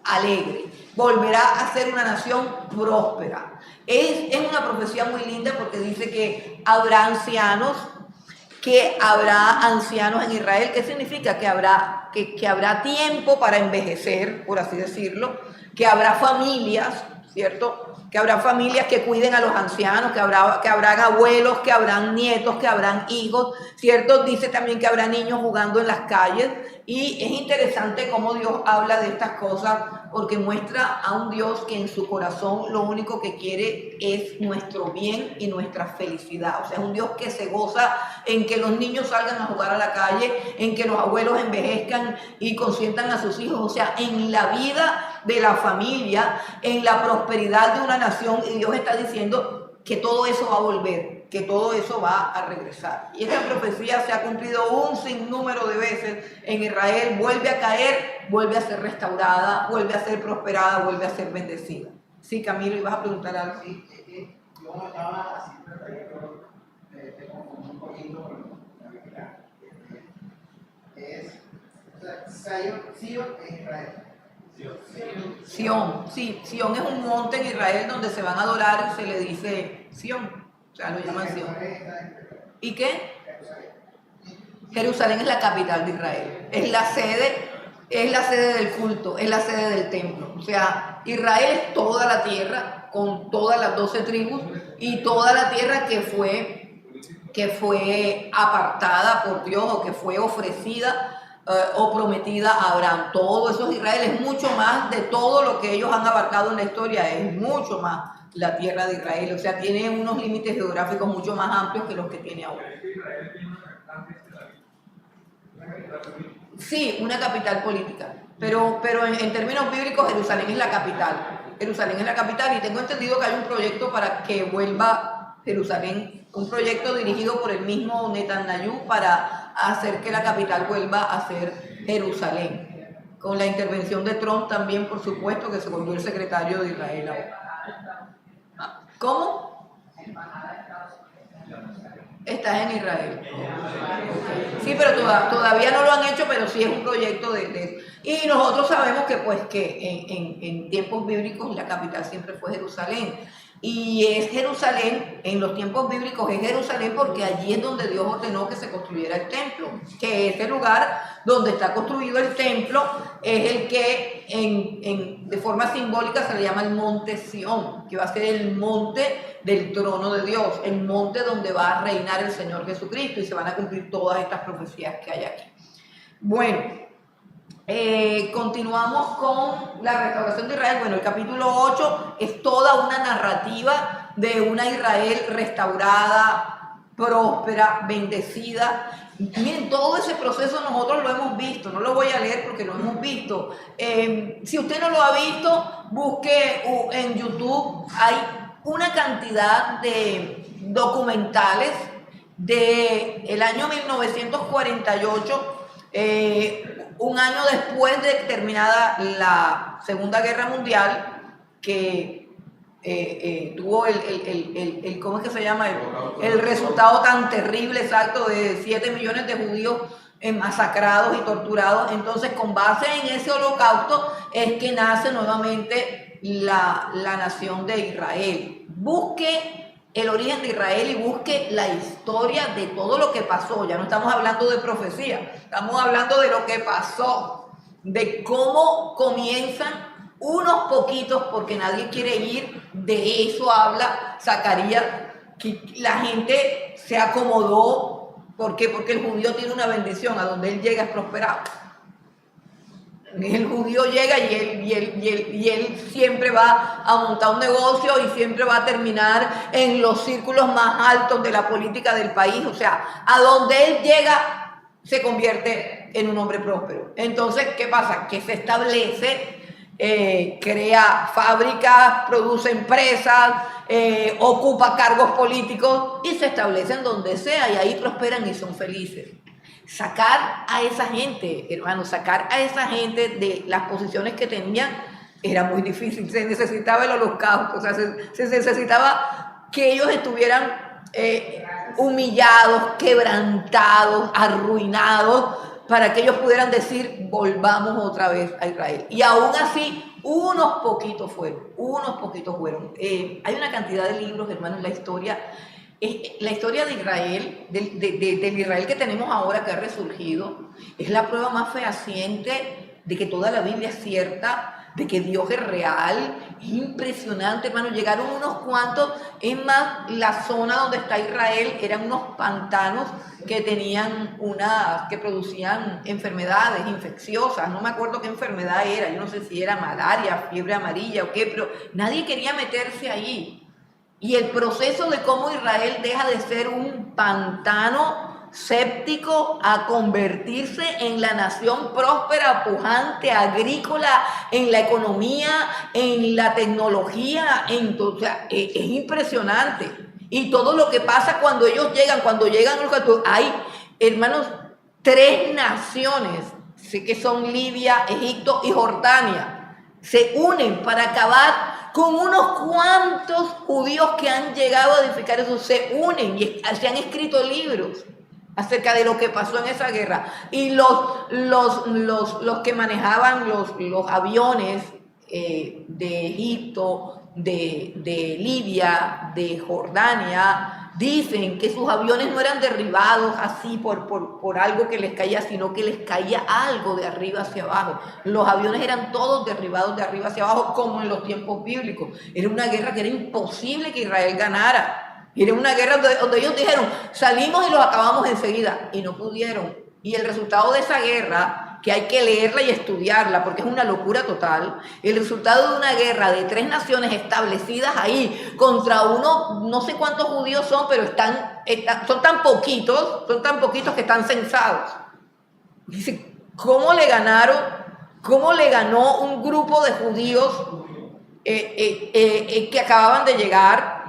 alegre, volverá a ser una nación próspera. Es una profecía muy linda porque dice que habrá ancianos, que habrá ancianos en Israel. ¿Qué significa? Que habrá tiempo para envejecer, por así decirlo, que habrá familias, ¿cierto? Que habrá familias que cuiden a los ancianos, que habrán abuelos, que habrán nietos, que habrán hijos, ¿cierto? Dice también que habrá niños jugando en las calles. Y es interesante cómo Dios habla de estas cosas, porque muestra a un Dios que en su corazón lo único que quiere es nuestro bien y nuestra felicidad. O sea, es un Dios que se goza en que los niños salgan a jugar a la calle, en que los abuelos envejezcan y consientan a sus hijos. O sea, en la vida de la familia, en la prosperidad de una nación. Y Dios está diciendo que todo eso va a volver, que todo eso va a regresar. Y esta profecía se ha cumplido un sinnúmero de veces en Israel. Vuelve a caer, vuelve a ser restaurada, vuelve a ser prosperada, vuelve a ser bendecida. Sí, Camilo, ibas a preguntar algo. Sí, yo no estaba así, pero te confundí un poquito con la Biblia. Sion es Israel. Sión, sí, Sión es un monte en Israel donde se van a adorar y se le dice Sión, o sea, lo llaman Sión. ¿Y qué? Jerusalén es la capital de Israel, es la sede del culto, es la sede del templo. O sea, Israel es toda la tierra con todas las 12 tribus y toda la tierra que fue apartada por Dios o que fue ofrecida o prometida a Abraham. Todo eso es Israel, es mucho más de todo lo que ellos han abarcado en la historia, es mucho más la tierra de Israel. O sea, tiene unos límites geográficos mucho más amplios que los que tiene ahora. Sí, una capital política, pero en términos bíblicos Jerusalén es la capital. Jerusalén es la capital y tengo entendido que hay un proyecto para que vuelva Jerusalén, un proyecto dirigido por el mismo Netanyahu para hacer que la capital vuelva a ser Jerusalén. Con la intervención de Trump también, por supuesto, que se volvió el secretario de Israel ahora. ¿Cómo? Estás en Israel. Sí, pero todavía no lo han hecho, pero sí es un proyecto de y nosotros sabemos que pues que en tiempos bíblicos la capital siempre fue Jerusalén. Y es Jerusalén, en los tiempos bíblicos es Jerusalén porque allí es donde Dios ordenó que se construyera el templo. Que ese lugar donde está construido el templo es el que de forma simbólica se le llama el monte Sión, que va a ser el monte del trono de Dios, el monte donde va a reinar el Señor Jesucristo y se van a cumplir todas estas profecías que hay aquí. Bueno, continuamos con la restauración de Israel. Bueno, el capítulo 8 es toda una narrativa de una Israel restaurada, próspera, bendecida. Miren, todo ese proceso nosotros lo hemos visto, no lo voy a leer porque lo hemos visto. Si usted no lo ha visto, busque en YouTube, hay una cantidad de documentales del año 1948, un año después de terminada la Segunda Guerra Mundial, que tuvo ¿cómo es que se llama? El resultado tan terrible, exacto, de 7 millones de judíos masacrados y torturados. Entonces, con base en ese holocausto es que nace nuevamente la nación de Israel. Busque el origen de Israel y busque la historia de todo lo que pasó. Ya no estamos hablando de profecía, estamos hablando de lo que pasó, de cómo comienzan unos poquitos, porque nadie quiere ir, de eso habla Zacarías, que la gente se acomodó. ¿Por qué? Porque el judío tiene una bendición, a donde él llega es prosperado. El judío llega y él siempre va a montar un negocio y siempre va a terminar en los círculos más altos de la política del país. O sea, a donde él llega se convierte en un hombre próspero. Entonces, ¿qué pasa? Que se establece, crea fábricas, produce empresas, ocupa cargos políticos y se establecen donde sea y ahí prosperan y son felices. Sacar a esa gente, hermano, sacar a esa gente de las posiciones que tenían era muy difícil. Se necesitaba el holocausto, o sea, se necesitaba que ellos estuvieran humillados, quebrantados, arruinados, para que ellos pudieran decir, volvamos otra vez a Israel. Y aún así, unos poquitos fueron. Hay una cantidad de libros, hermanos, en la historia de Israel, del Israel que tenemos ahora, que ha resurgido, es la prueba más fehaciente de que toda la Biblia es cierta, de que Dios es real. Es impresionante, hermano. Llegaron unos cuantos. Es más, la zona donde está Israel eran unos pantanos que que producían enfermedades infecciosas. No me acuerdo qué enfermedad era. Yo no sé si era malaria, fiebre amarilla o qué, pero nadie quería meterse ahí. Y el proceso de cómo Israel deja de ser un pantano séptico a convertirse en la nación próspera, pujante, agrícola, en la economía, en la tecnología, o sea, es impresionante. Y todo lo que pasa cuando ellos llegan, hay, hermanos, 3 naciones, sé que son Libia, Egipto y Jordania, se unen para acabar con unos cuantos judíos que han llegado a edificar eso. Se unen y se han escrito libros acerca de lo que pasó en esa guerra. Y los que manejaban los aviones de Egipto, de Libia, de Jordania, dicen que sus aviones no eran derribados así por algo que les caía, sino que les caía algo de arriba hacia abajo. Los aviones eran todos derribados de arriba hacia abajo, como en los tiempos bíblicos. Era una guerra que era imposible que Israel ganara. Era una guerra donde ellos dijeron, salimos y los acabamos enseguida, y no pudieron. Y el resultado de esa guerra, que hay que leerla y estudiarla, porque es una locura total, el resultado de una guerra de 3 naciones establecidas ahí, contra no sé cuántos judíos son, pero son tan poquitos que están censados. Dice, ¿cómo le ganó un grupo de judíos que acababan de llegar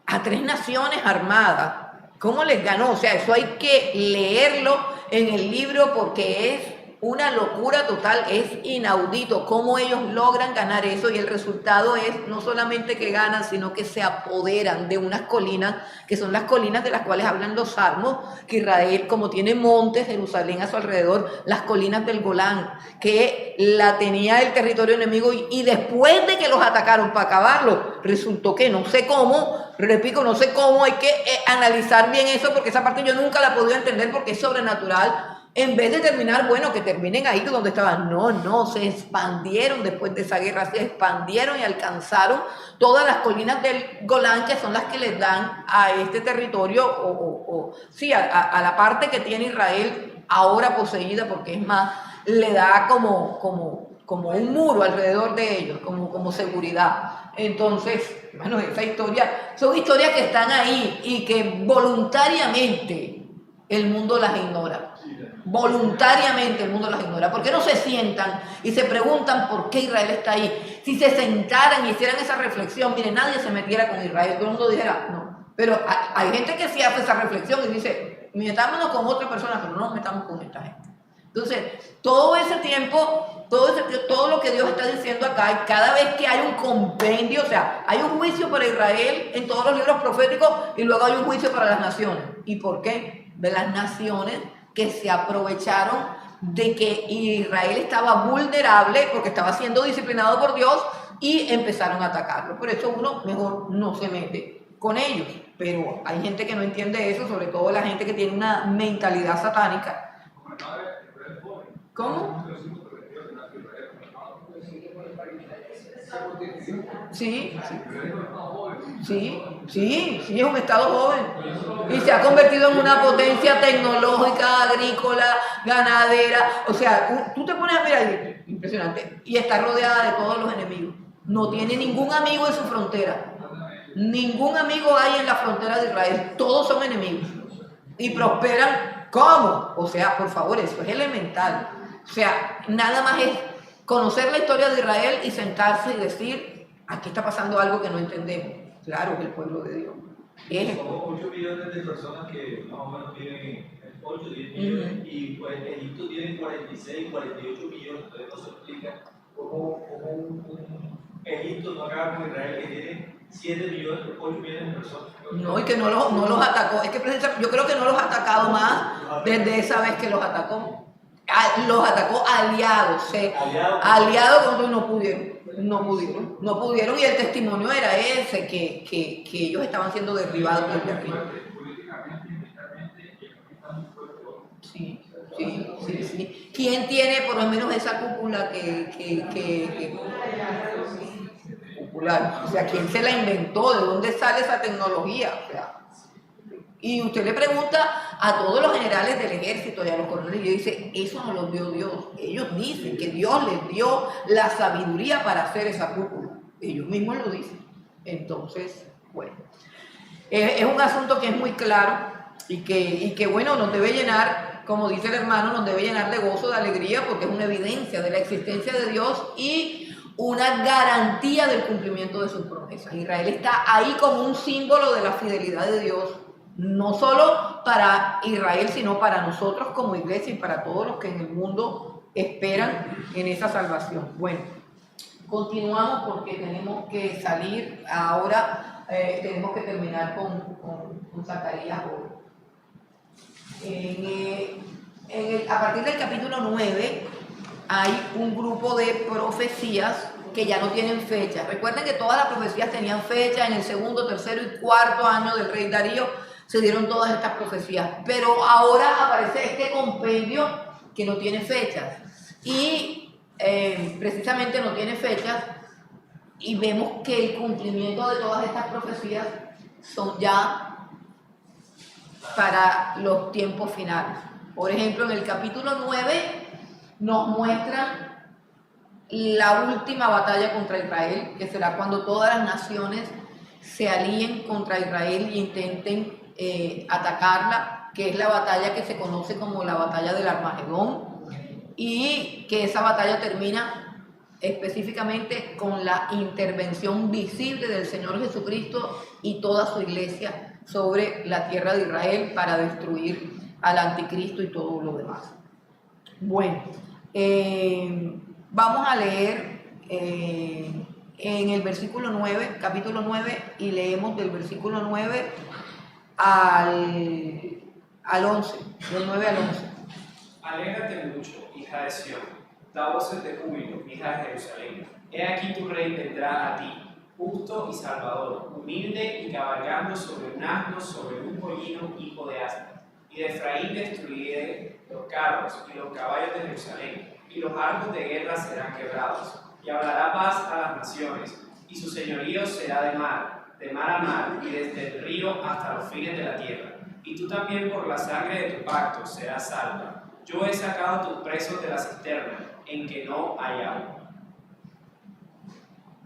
a 3 naciones armadas? ¿Cómo les ganó? O sea, eso hay que leerlo en el libro porque es una locura total, es inaudito cómo ellos logran ganar eso, y el resultado es no solamente que ganan, sino que se apoderan de unas colinas, que son las colinas de las cuales hablan los salmos, que Israel, como tiene montes, Jerusalén a su alrededor, las colinas del Golán, que la tenía el territorio enemigo, y después de que los atacaron para acabarlo, resultó que no sé cómo, hay que analizar bien eso, porque esa parte yo nunca la he podido entender porque es sobrenatural. En vez de terminar, bueno, que terminen ahí donde estaban. No, se expandieron después de esa guerra, se expandieron y alcanzaron todas las colinas del Golán, que son las que les dan a este territorio, a la parte que tiene Israel ahora poseída, porque es más, le da como un muro alrededor de ellos, como seguridad. Entonces, Hermano, esa historia, son historias que están ahí y que voluntariamente el mundo las ignora. Voluntariamente el mundo las ignora. ¿Por qué no se sientan y se preguntan por qué Israel está ahí? Si se sentaran y hicieran esa reflexión, mire, nadie se metiera con Israel, todo el mundo dijera, no. Pero hay gente que sí hace esa reflexión y dice, metámonos con otra persona, pero no nos metamos con esta gente. Entonces, todo ese tiempo, todo lo que Dios está diciendo acá, y cada vez que hay un compendio, o sea, hay un juicio para Israel en todos los libros proféticos y luego hay un juicio para las naciones. ¿Y por qué? De las naciones que se aprovecharon de que Israel estaba vulnerable porque estaba siendo disciplinado por Dios y empezaron a atacarlo. Por eso uno mejor no se mete con ellos. Pero hay gente que no entiende eso, sobre todo la gente que tiene una mentalidad satánica. ¿Cómo? Sí, es un estado joven y se ha convertido en una potencia tecnológica, agrícola, ganadera. O sea, tú te pones a mirar, impresionante, y está rodeada de todos los enemigos. No tiene ningún amigo en su frontera. Ningún amigo hay en la frontera de Israel. Todos son enemigos y prosperan. ¿Cómo? O sea, por favor, eso es elemental. O sea, nada más es conocer la historia de Israel y sentarse y decir, aquí está pasando algo que no entendemos. Claro, es el pueblo de Dios. Somos 8 millones de personas que más o menos tienen 8, 10 millones y pues Egipto tiene 46, 48 millones. Entonces no se explica cómo un Egipto no acaba con Israel que tiene 7 millones, 8 millones de personas. No, y que no los atacó. Es que precisamente, yo creo que no los ha atacado más desde esa vez que los atacó. Los atacó aliados, aliados cuando no pudieron y el testimonio era ese, que ellos estaban siendo derribados desde aquí. Sí. ¿Quién tiene por lo menos esa cúpula popular? O sea, ¿quién se la inventó? ¿De dónde sale esa tecnología? O sea, y usted le pregunta a todos los generales del ejército y a los coroneles y dice, eso no lo dio Dios. Ellos dicen que Dios les dio la sabiduría para hacer esa cúpula. Ellos mismos lo dicen. Entonces, bueno, es un asunto que es muy claro y que bueno, nos debe llenar, como dice el hermano, nos debe llenar de gozo, de alegría, porque es una evidencia de la existencia de Dios y una garantía del cumplimiento de sus promesas. Israel está ahí como un símbolo de la fidelidad de Dios. No solo para Israel, sino para nosotros como iglesia y para todos los que en el mundo esperan en esa salvación. Bueno, continuamos porque tenemos que salir ahora, tenemos que terminar con Zacarías hoy. A partir del capítulo 9 hay un grupo de profecías que ya no tienen fecha. Recuerden que todas las profecías tenían fecha. En el segundo, tercero y cuarto año del rey Darío se dieron todas estas profecías, pero ahora aparece este compendio que no tiene fechas y precisamente no tiene fechas y vemos que el cumplimiento de todas estas profecías son ya para los tiempos finales. Por ejemplo, en el capítulo 9 nos muestran la última batalla contra Israel, que será cuando todas las naciones se alíen contra Israel y intenten atacarla, que es la batalla que se conoce como la batalla del Armagedón, y que esa batalla termina específicamente con la intervención visible del Señor Jesucristo y toda su iglesia sobre la tierra de Israel para destruir al anticristo y todo lo demás. Bueno, vamos a leer en el versículo 9, capítulo 9, y leemos del versículo 9 al 11, del 9 al 11. Alégrate mucho, hija de Sión, da voces de júbilo, hija de Jerusalén. He aquí tu rey vendrá a ti, justo y salvador, humilde y cabalgando sobre un asno, sobre un pollino, hijo de asna. Y de Efraín destruiré los carros y los caballos de Jerusalén, y los arcos de guerra serán quebrados. Y hablará paz a las naciones, y su señorío será de mar a mar, y desde el río hasta los fines de la tierra. Y tú también por la sangre de tu pacto serás salva. Yo he sacado tus presos de la cisterna, en que no hay agua.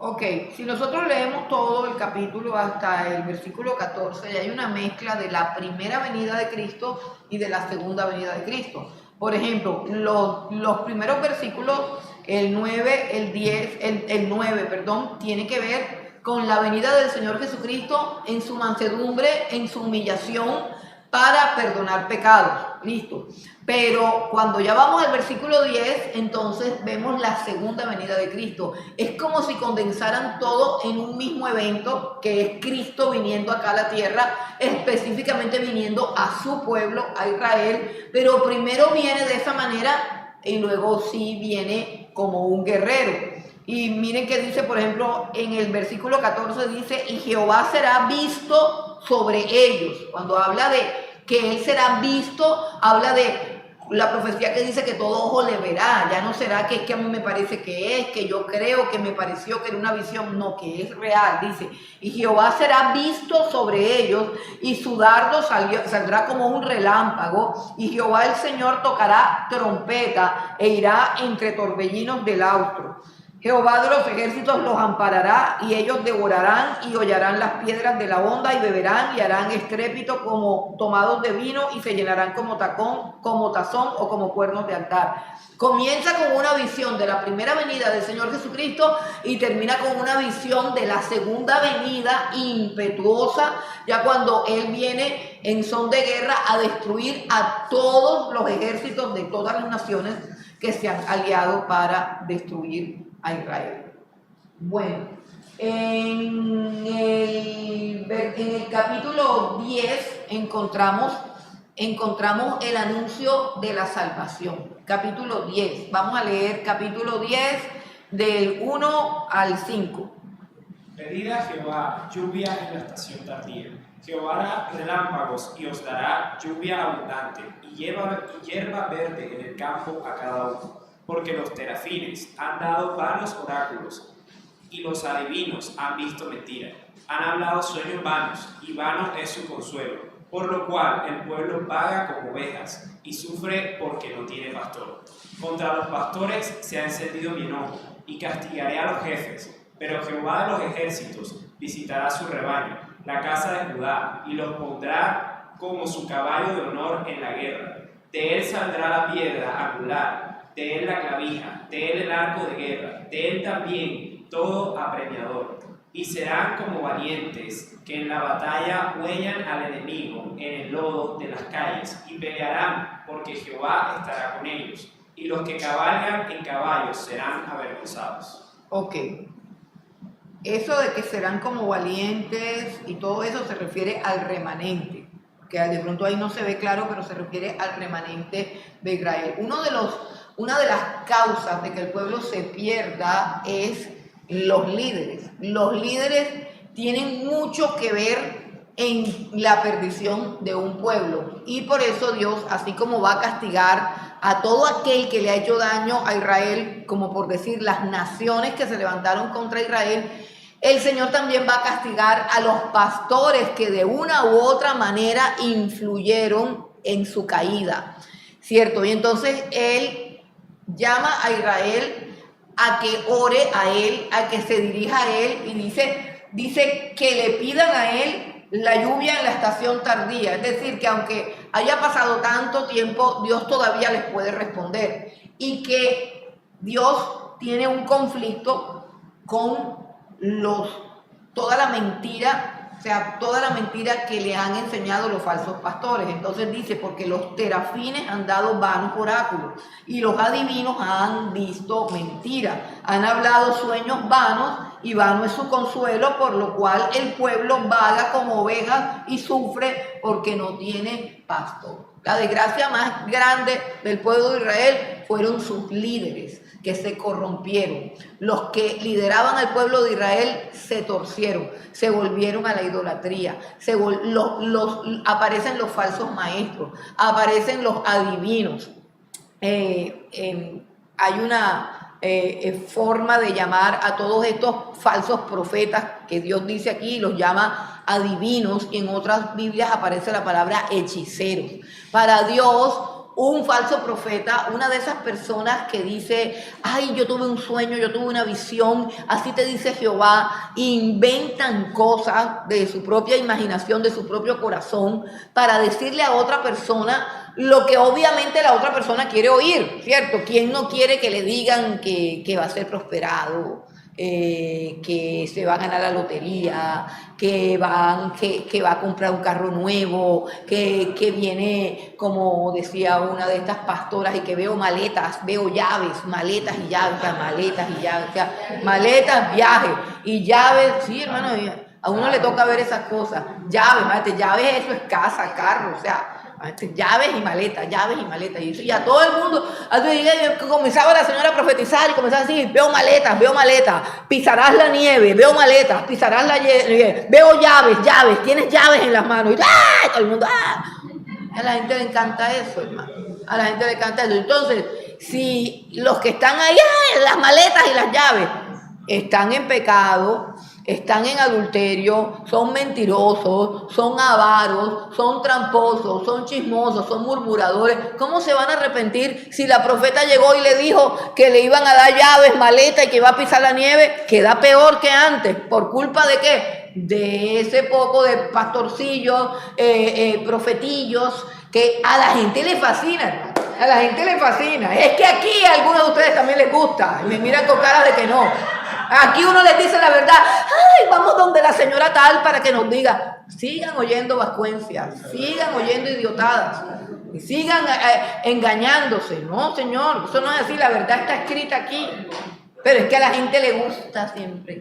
Ok, si nosotros leemos todo el capítulo hasta el versículo 14, hay una mezcla de la primera venida de Cristo y de la segunda venida de Cristo. Por ejemplo, los primeros versículos, el 9, el 10, el 9, perdón, tiene que ver con la venida del Señor Jesucristo en su mansedumbre, en su humillación para perdonar pecados. Listo. Pero cuando ya vamos al versículo 10, entonces vemos la segunda venida de Cristo. Es como si condensaran todo en un mismo evento, que es Cristo viniendo acá a la tierra, específicamente viniendo a su pueblo, a Israel, pero primero viene de esa manera y luego sí viene como un guerrero. Y miren que dice, por ejemplo, en el versículo 14 dice, y Jehová será visto sobre ellos. Cuando habla de que él será visto, habla de la profecía que dice que todo ojo le verá. Ya no será que es que a mí me parece que es, que yo creo, que me pareció que era una visión. No, que es real. Dice, y Jehová será visto sobre ellos, y su dardo saldrá como un relámpago, y Jehová el Señor tocará trompeta, e irá entre torbellinos del austro. Jehová de los ejércitos los amparará, y ellos devorarán y hollarán las piedras de la honda, y beberán y harán estrépito como tomados de vino, y se llenarán como tazón o como cuernos de altar. Comienza con una visión de la primera venida del Señor Jesucristo y termina con una visión de la segunda venida impetuosa, ya cuando Él viene en son de guerra a destruir a todos los ejércitos de todas las naciones que se han aliado para destruir a Israel. Bueno, en el capítulo 10 encontramos el anuncio de la salvación. Capítulo 10. Vamos a leer capítulo 10 del 1 al 5. Pedid a Jehová lluvia en la estación tardía. Jehová hará relámpagos y os dará lluvia abundante y hierba verde en el campo a cada uno. Porque los terafines han dado vanos oráculos, y los adivinos han visto mentira. Han hablado sueños vanos, y vano es su consuelo. Por lo cual el pueblo vaga como ovejas, y sufre porque no tiene pastor. Contra los pastores se ha encendido mi enojo, y castigaré a los jefes. Pero Jehová de los ejércitos visitará su rebaño, la casa de Judá, y los pondrá como su caballo de honor en la guerra. De él saldrá la piedra angular, de él la clavija, de él el arco de guerra, de él también todo apremiador. Y serán como valientes que en la batalla huellan al enemigo en el lodo de las calles, y pelearán porque Jehová estará con ellos, y los que cabalgan en caballos serán avergonzados. Ok. Eso de que serán como valientes y todo eso se refiere al remanente, que de pronto ahí no se ve claro, pero se refiere al remanente de Israel. Una de las causas de que el pueblo se pierda es los líderes. Los líderes tienen mucho que ver en la perdición de un pueblo, y por eso Dios, así como va a castigar a todo aquel que le ha hecho daño a Israel, como por decir las naciones que se levantaron contra Israel, el Señor también va a castigar a los pastores que de una u otra manera influyeron en su caída, ¿cierto? Y entonces Él llama a Israel a que ore a Él, a que se dirija a Él, y dice que le pidan a Él la lluvia en la estación tardía. Es decir, que aunque haya pasado tanto tiempo, Dios todavía les puede responder, y que Dios tiene un conflicto con toda la mentira, o sea, toda la mentira que le han enseñado los falsos pastores. Entonces dice, porque los terafines han dado vanos oráculos, y los adivinos han visto mentira, han hablado sueños vanos, y vano es su consuelo, por lo cual el pueblo vaga como ovejas y sufre porque no tiene pastor. La desgracia más grande del pueblo de Israel fueron sus líderes, que se corrompieron. Los que lideraban al pueblo de Israel se torcieron, se volvieron a la idolatría, aparecen los falsos maestros, aparecen los adivinos. Hay una forma de llamar a todos estos falsos profetas que Dios dice aquí, los llama adivinos, y en otras Biblias aparece la palabra hechiceros. Para Dios, un falso profeta, una de esas personas que dice, ay, yo tuve un sueño, yo tuve una visión, así te dice Jehová, inventan cosas de su propia imaginación, de su propio corazón, para decirle a otra persona lo que obviamente la otra persona quiere oír, ¿cierto? ¿Quién no quiere que le digan que va a ser prosperado? Que se va a ganar la lotería, que va a comprar un carro nuevo, que viene, como decía una de estas pastoras, y que veo maletas, veo llaves, maletas y llaves, o sea, maletas, viajes y llaves, sí, hermano, a uno le toca ver esas cosas, llaves, eso es casa, carro, o sea, llaves y maletas, y a todo el mundo, comenzaba la señora a profetizar y comenzaba así, veo maletas, pisarás la nieve, veo maletas, pisarás la nieve, veo llaves, tienes llaves en las manos, y ¡ah! Todo el mundo, ¡ah! A la gente le encanta eso, hermano, a la gente le encanta eso. Entonces, si los que están ahí, las maletas y las llaves, están en pecado, están en adulterio, son mentirosos, son avaros, son tramposos, son chismosos, son murmuradores, ¿cómo se van a arrepentir si la profeta llegó y le dijo que le iban a dar llaves, maleta y que iba a pisar la nieve? Queda peor que antes. ¿Por culpa de qué? De ese poco de pastorcillos, profetillos, que a la gente le fascinan. A la gente le fascina. Es que aquí a algunos de ustedes también les gusta. Y me miran con cara de que no. Aquí uno les dice la verdad. Ay, vamos donde la señora tal para que nos diga. Sigan oyendo vascuencias. Sigan oyendo idiotadas. Y sigan engañándose. No, señor. Eso no es así. La verdad está escrita aquí. Pero es que a la gente le gusta siempre.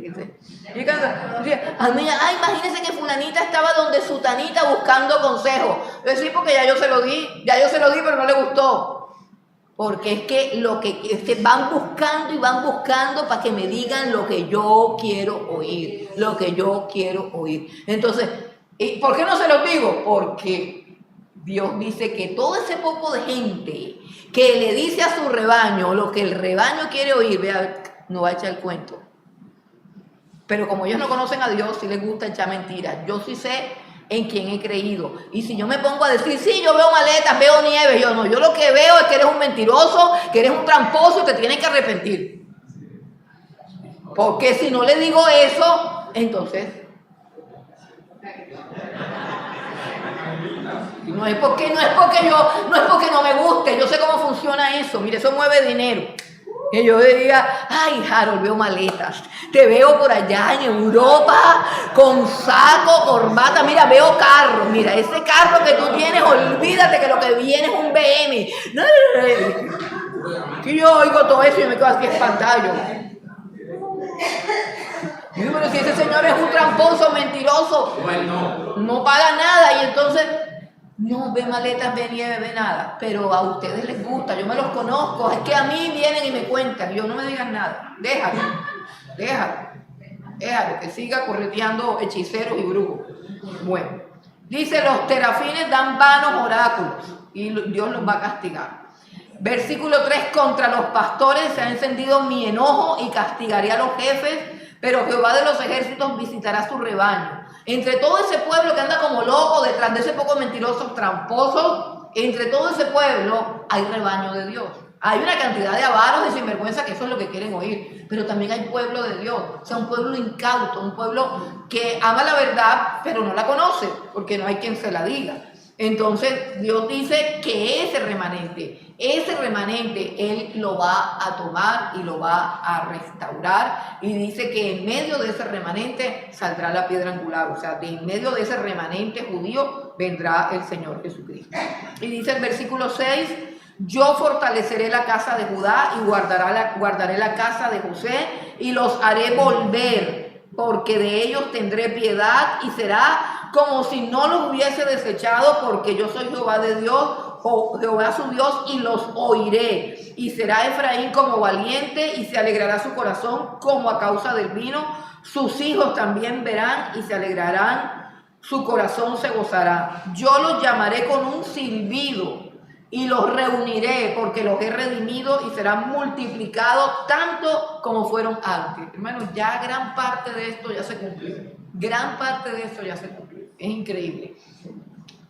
Imagínense que fulanita estaba donde sutanita buscando consejo. Yo sí, porque ya yo se lo di, pero no le gustó. Porque es que van buscando para que me digan lo que yo quiero oír, Entonces, ¿por qué no se los digo? Porque Dios dice que todo ese poco de gente que le dice a su rebaño lo que el rebaño quiere oír, vea, no va a echar el cuento. Pero como ellos no conocen a Dios, sí les gusta echar mentiras. Yo sí sé en quién he creído. Y si yo me pongo a decir, sí, yo veo maletas, veo nieve, yo lo que veo es que eres un mentiroso, que eres un tramposo y te tienes que arrepentir. Porque si no le digo eso, entonces no es porque no me guste, yo sé cómo funciona eso. Mire, eso mueve dinero. Y yo diría, ay, Harold, veo maletas, te veo por allá en Europa con saco, corbata, mira, veo carro, mira, ese carro que tú tienes, olvídate que lo que viene es un BM. Y yo oigo todo eso y me quedo así espantado. Digo, pero si ese señor es un tramposo, mentiroso, no paga nada, y entonces no ve maletas, ve nieve, ve nada, pero a ustedes les gusta, yo me los conozco, es que a mí vienen y me cuentan, yo no me digan nada, déjalo, que siga correteando hechiceros y brujos. Bueno, dice, los terafines dan vanos oráculos y Dios los va a castigar. Versículo 3, contra los pastores se ha encendido mi enojo y castigaré a los jefes, pero Jehová de los ejércitos visitará su rebaño. Entre todo ese pueblo que anda como loco detrás de ese poco mentirosos, tramposos, entre todo ese pueblo hay rebaño de Dios. Hay una cantidad de avaros y sinvergüenza que eso es lo que quieren oír, pero también hay pueblo de Dios, o sea, un pueblo incauto, un pueblo que ama la verdad, pero no la conoce, porque no hay quien se la diga. Entonces Dios dice que ese remanente Él lo va a tomar y lo va a restaurar, y dice que en medio de ese remanente saldrá la piedra angular, o sea, de en medio de ese remanente judío vendrá el Señor Jesucristo. Y dice el versículo 6, yo fortaleceré la casa de Judá y guardaré la casa de José y los haré volver, porque de ellos tendré piedad y será como si no los hubiese desechado, porque yo soy Jehová de Dios, Jehová su Dios, y los oiré. Y será Efraín como valiente y se alegrará su corazón como a causa del vino. Sus hijos también verán y se alegrarán, su corazón se gozará. Yo los llamaré con un silbido y los reuniré, porque los he redimido y serán multiplicados tanto como fueron antes. Hermanos, ya gran parte de esto ya se cumplió. Es increíble.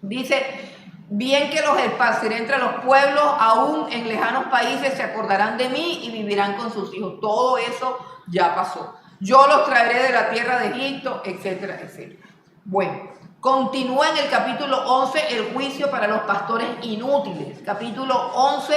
Dice, Bien que los esparciré entre los pueblos, aún en lejanos países se acordarán de mí y vivirán con sus hijos. Todo eso ya pasó. Yo los traeré de la tierra de Egipto, etcétera, etcétera. Bueno, continúa en el capítulo 11 el juicio para los pastores inútiles. Capítulo 11,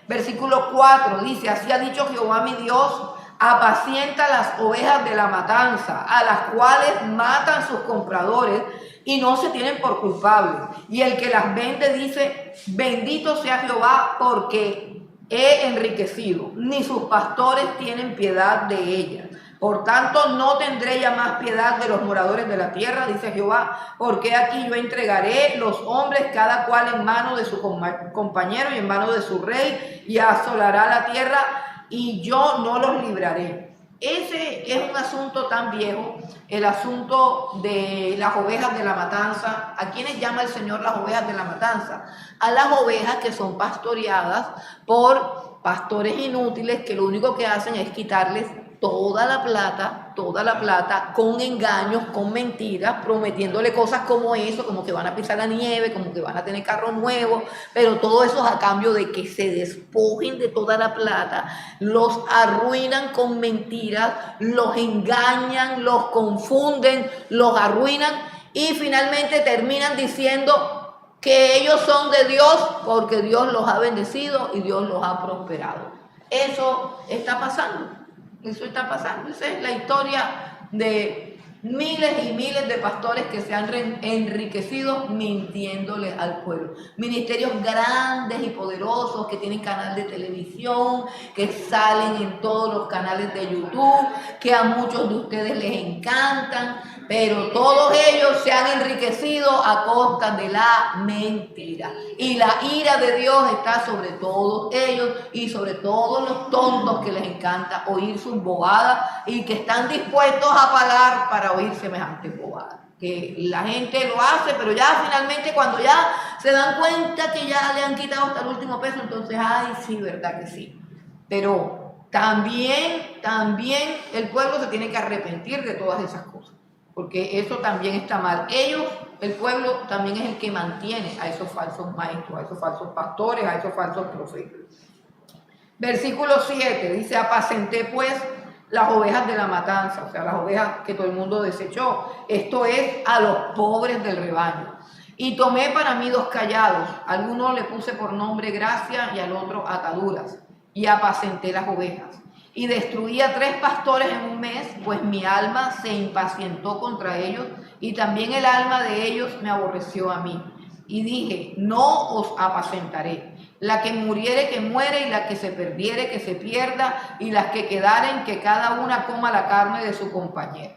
versículo 4, dice: así ha dicho Jehová mi Dios, apacienta las ovejas de la matanza, a las cuales matan sus compradores y no se tienen por culpables. Y el que las vende dice: bendito sea Jehová, porque he enriquecido, ni sus pastores tienen piedad de ellas. Por tanto, no tendré ya más piedad de los moradores de la tierra, dice Jehová, porque aquí yo entregaré los hombres, cada cual en mano de su compañero y en mano de su rey, y asolará la tierra, y yo no los libraré. Ese es un asunto tan viejo, el asunto de las ovejas de la matanza. ¿A quiénes llama el Señor las ovejas de la matanza? A las ovejas que son pastoreadas por pastores inútiles que lo único que hacen es quitarles toda la plata, con engaños, con mentiras, prometiéndole cosas como eso, como que van a pisar la nieve, como que van a tener carros nuevos, pero todo eso es a cambio de que se despojen de toda la plata, los arruinan con mentiras, los engañan, los confunden, los arruinan y finalmente terminan diciendo que ellos son de Dios porque Dios los ha bendecido y Dios los ha prosperado. Eso está pasando. Eso está pasando. Esa es la historia de miles y miles de pastores que se han enriquecido mintiéndole al pueblo. Ministerios grandes y poderosos que tienen canal de televisión, que salen en todos los canales de YouTube, que a muchos de ustedes les encantan, pero todos ellos se han enriquecido a costa de la mentira. Y la ira de Dios está sobre todos ellos y sobre todos los tontos que les encanta oír sus bobadas y que están dispuestos a pagar para oír semejantes bobadas. Que la gente lo hace, pero ya finalmente cuando ya se dan cuenta que ya le han quitado hasta el último peso, entonces, ay, sí, verdad que sí. Pero también el pueblo se tiene que arrepentir de todas esas cosas, porque eso también está mal. Ellos, el pueblo, también es el que mantiene a esos falsos maestros, a esos falsos pastores, a esos falsos profetas. Versículo 7 dice: apacenté pues las ovejas de la matanza, o sea, las ovejas que todo el mundo desechó, esto es, a los pobres del rebaño. Y tomé para mí 2 callados, al uno le puse por nombre gracia y al otro ataduras, y apacenté las ovejas. Y destruí a 3 pastores en un mes, pues mi alma se impacientó contra ellos, y también el alma de ellos me aborreció a mí. Y dije: no os apacentaré. La que muriere, que muere, y la que se perdiere, que se pierda, y las que quedaren, que cada una coma la carne de su compañero.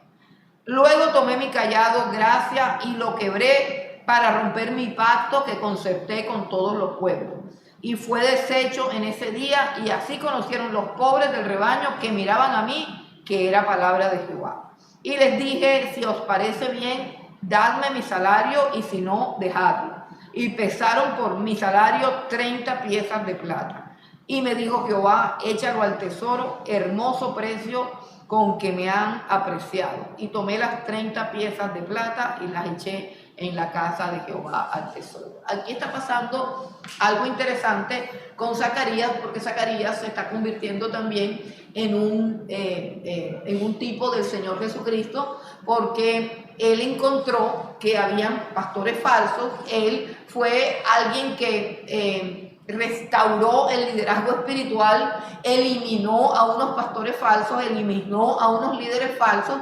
Luego tomé mi callado, gracia, y lo quebré para romper mi pacto que concerté con todos los pueblos. Y fue deshecho en ese día, y así conocieron los pobres del rebaño que miraban a mí, que era palabra de Jehová. Y les dije: si os parece bien, dadme mi salario, y si no, dejadlo. Y pesaron por mi salario 30 piezas de plata. Y me dijo Jehová: échalo al tesoro, hermoso precio con que me han apreciado. Y tomé las 30 piezas de plata y las eché en la casa de Jehová al tesoro. Aquí está pasando algo interesante con Zacarías, porque Zacarías se está convirtiendo también en un tipo del Señor Jesucristo, porque él encontró que habían pastores falsos. Él fue alguien que restauró el liderazgo espiritual, eliminó a unos pastores falsos, eliminó a unos líderes falsos,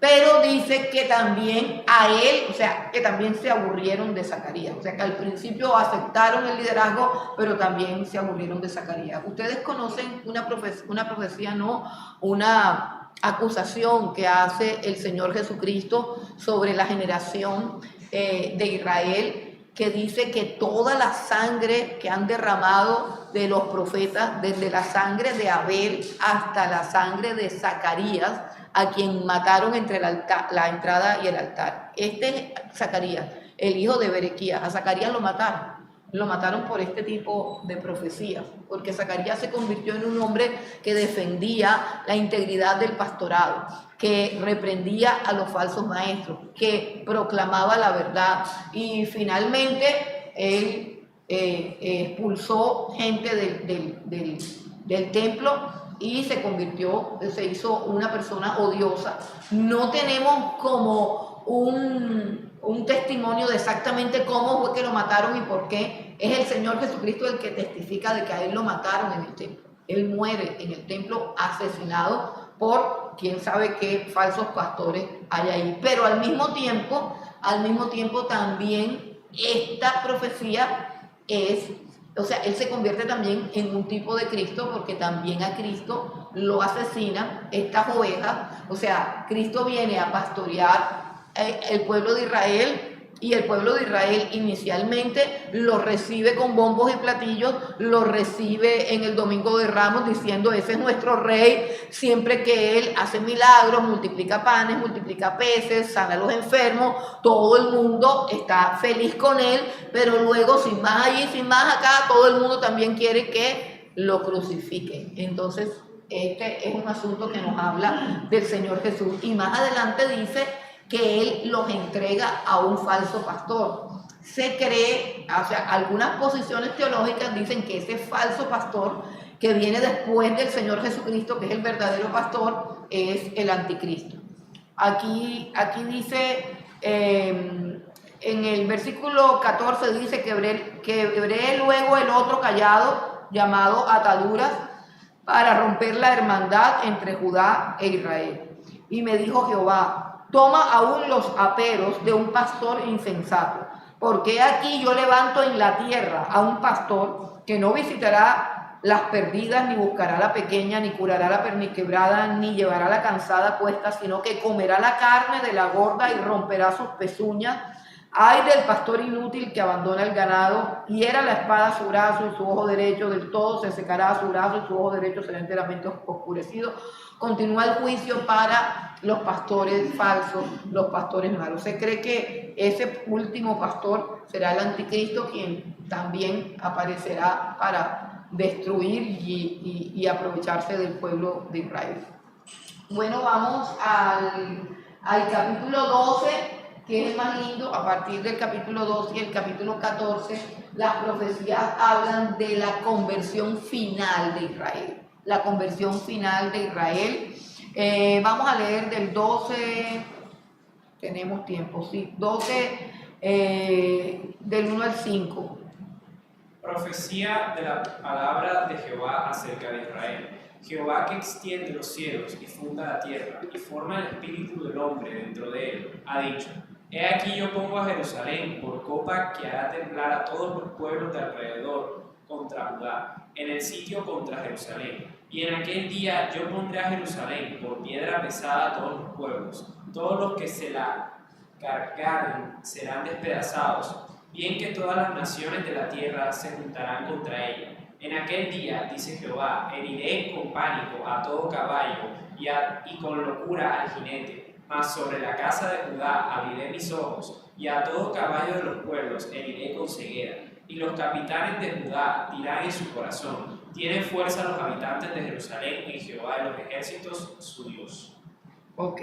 pero dice que también a él, o sea, que también se aburrieron de Zacarías. O sea, que al principio aceptaron el liderazgo, pero también se aburrieron de Zacarías. Ustedes conocen una profecía, no, una acusación que hace el Señor Jesucristo sobre la generación de Israel, que dice que toda la sangre que han derramado de los profetas, desde la sangre de Abel hasta la sangre de Zacarías, a quien mataron entre la entrada y el altar. Este es Zacarías, el hijo de Berequías. A Zacarías lo mataron por este tipo de profecías, porque Zacarías se convirtió en un hombre que defendía la integridad del pastorado, que reprendía a los falsos maestros, que proclamaba la verdad, y finalmente él expulsó gente del templo y se hizo una persona odiosa. No tenemos como un testimonio de exactamente cómo fue que lo mataron y por qué. Es el Señor Jesucristo el que testifica de que a él lo mataron en el templo. Él muere en el templo asesinado por quién sabe qué falsos pastores hay ahí. Pero al mismo tiempo también esta profecía o sea, él se convierte también en un tipo de Cristo porque también a Cristo lo asesinan estas ovejas. O sea, Cristo viene a pastorear el pueblo de Israel y el pueblo de Israel inicialmente lo recibe con bombos y platillos, lo recibe en el Domingo de Ramos diciendo ese es nuestro rey, siempre que él hace milagros, multiplica panes, multiplica peces, sana a los enfermos, todo el mundo está feliz con él, pero luego sin más allí, sin más acá, todo el mundo también quiere que lo crucifiquen. Entonces, este es un asunto que nos habla del Señor Jesús y más adelante dice que él los entrega a un falso pastor. Se cree, o sea, algunas posiciones teológicas dicen que ese falso pastor que viene después del Señor Jesucristo, que es el verdadero pastor, es el anticristo. Aquí dice, en el versículo 14 dice que quebré luego el otro callado llamado ataduras para romper la hermandad entre Judá e Israel. Y me dijo Jehová, toma aún los aperos de un pastor insensato, porque aquí yo levanto en la tierra a un pastor que no visitará las perdidas, ni buscará la pequeña, ni curará la perniquebrada, ni llevará la cansada puesta, sino que comerá la carne de la gorda y romperá sus pezuñas. Ay del pastor inútil que abandona el ganado, hiera la espada a su brazo y su ojo derecho del todo se secará a su brazo y su ojo derecho será enteramente oscurecido. Continúa el juicio para los pastores falsos, los pastores malos. Se cree que ese último pastor será el anticristo, quien también aparecerá para destruir y aprovecharse del pueblo de Israel. Bueno, vamos al capítulo 12. Que es el más lindo. A partir del capítulo 12 y el capítulo 14, las profecías hablan de la conversión final de Israel. La conversión final de Israel. Vamos a leer del 12, tenemos tiempo, sí, 12, del 1 al 5. Profecía de la palabra de Jehová acerca de Israel. Jehová que extiende los cielos y funda la tierra y forma el espíritu del hombre dentro de él, ha dicho: He aquí yo pongo a Jerusalén por copa que hará temblar a todos los pueblos de alrededor contra Judá, en el sitio contra Jerusalén. Y en aquel día yo pondré a Jerusalén por piedra pesada a todos los pueblos. Todos los que se la cargaren serán despedazados, bien que todas las naciones de la tierra se juntarán contra ella. En aquel día, dice Jehová, heriré con pánico a todo caballo y con locura al jinete. Mas sobre la casa de Judá abriré mis ojos, y a todo caballo de los pueblos heriré con ceguera. Y los capitanes de Judá dirán en su corazón: tienen fuerza los habitantes de Jerusalén en Jehová de los ejércitos, su Dios. Ok,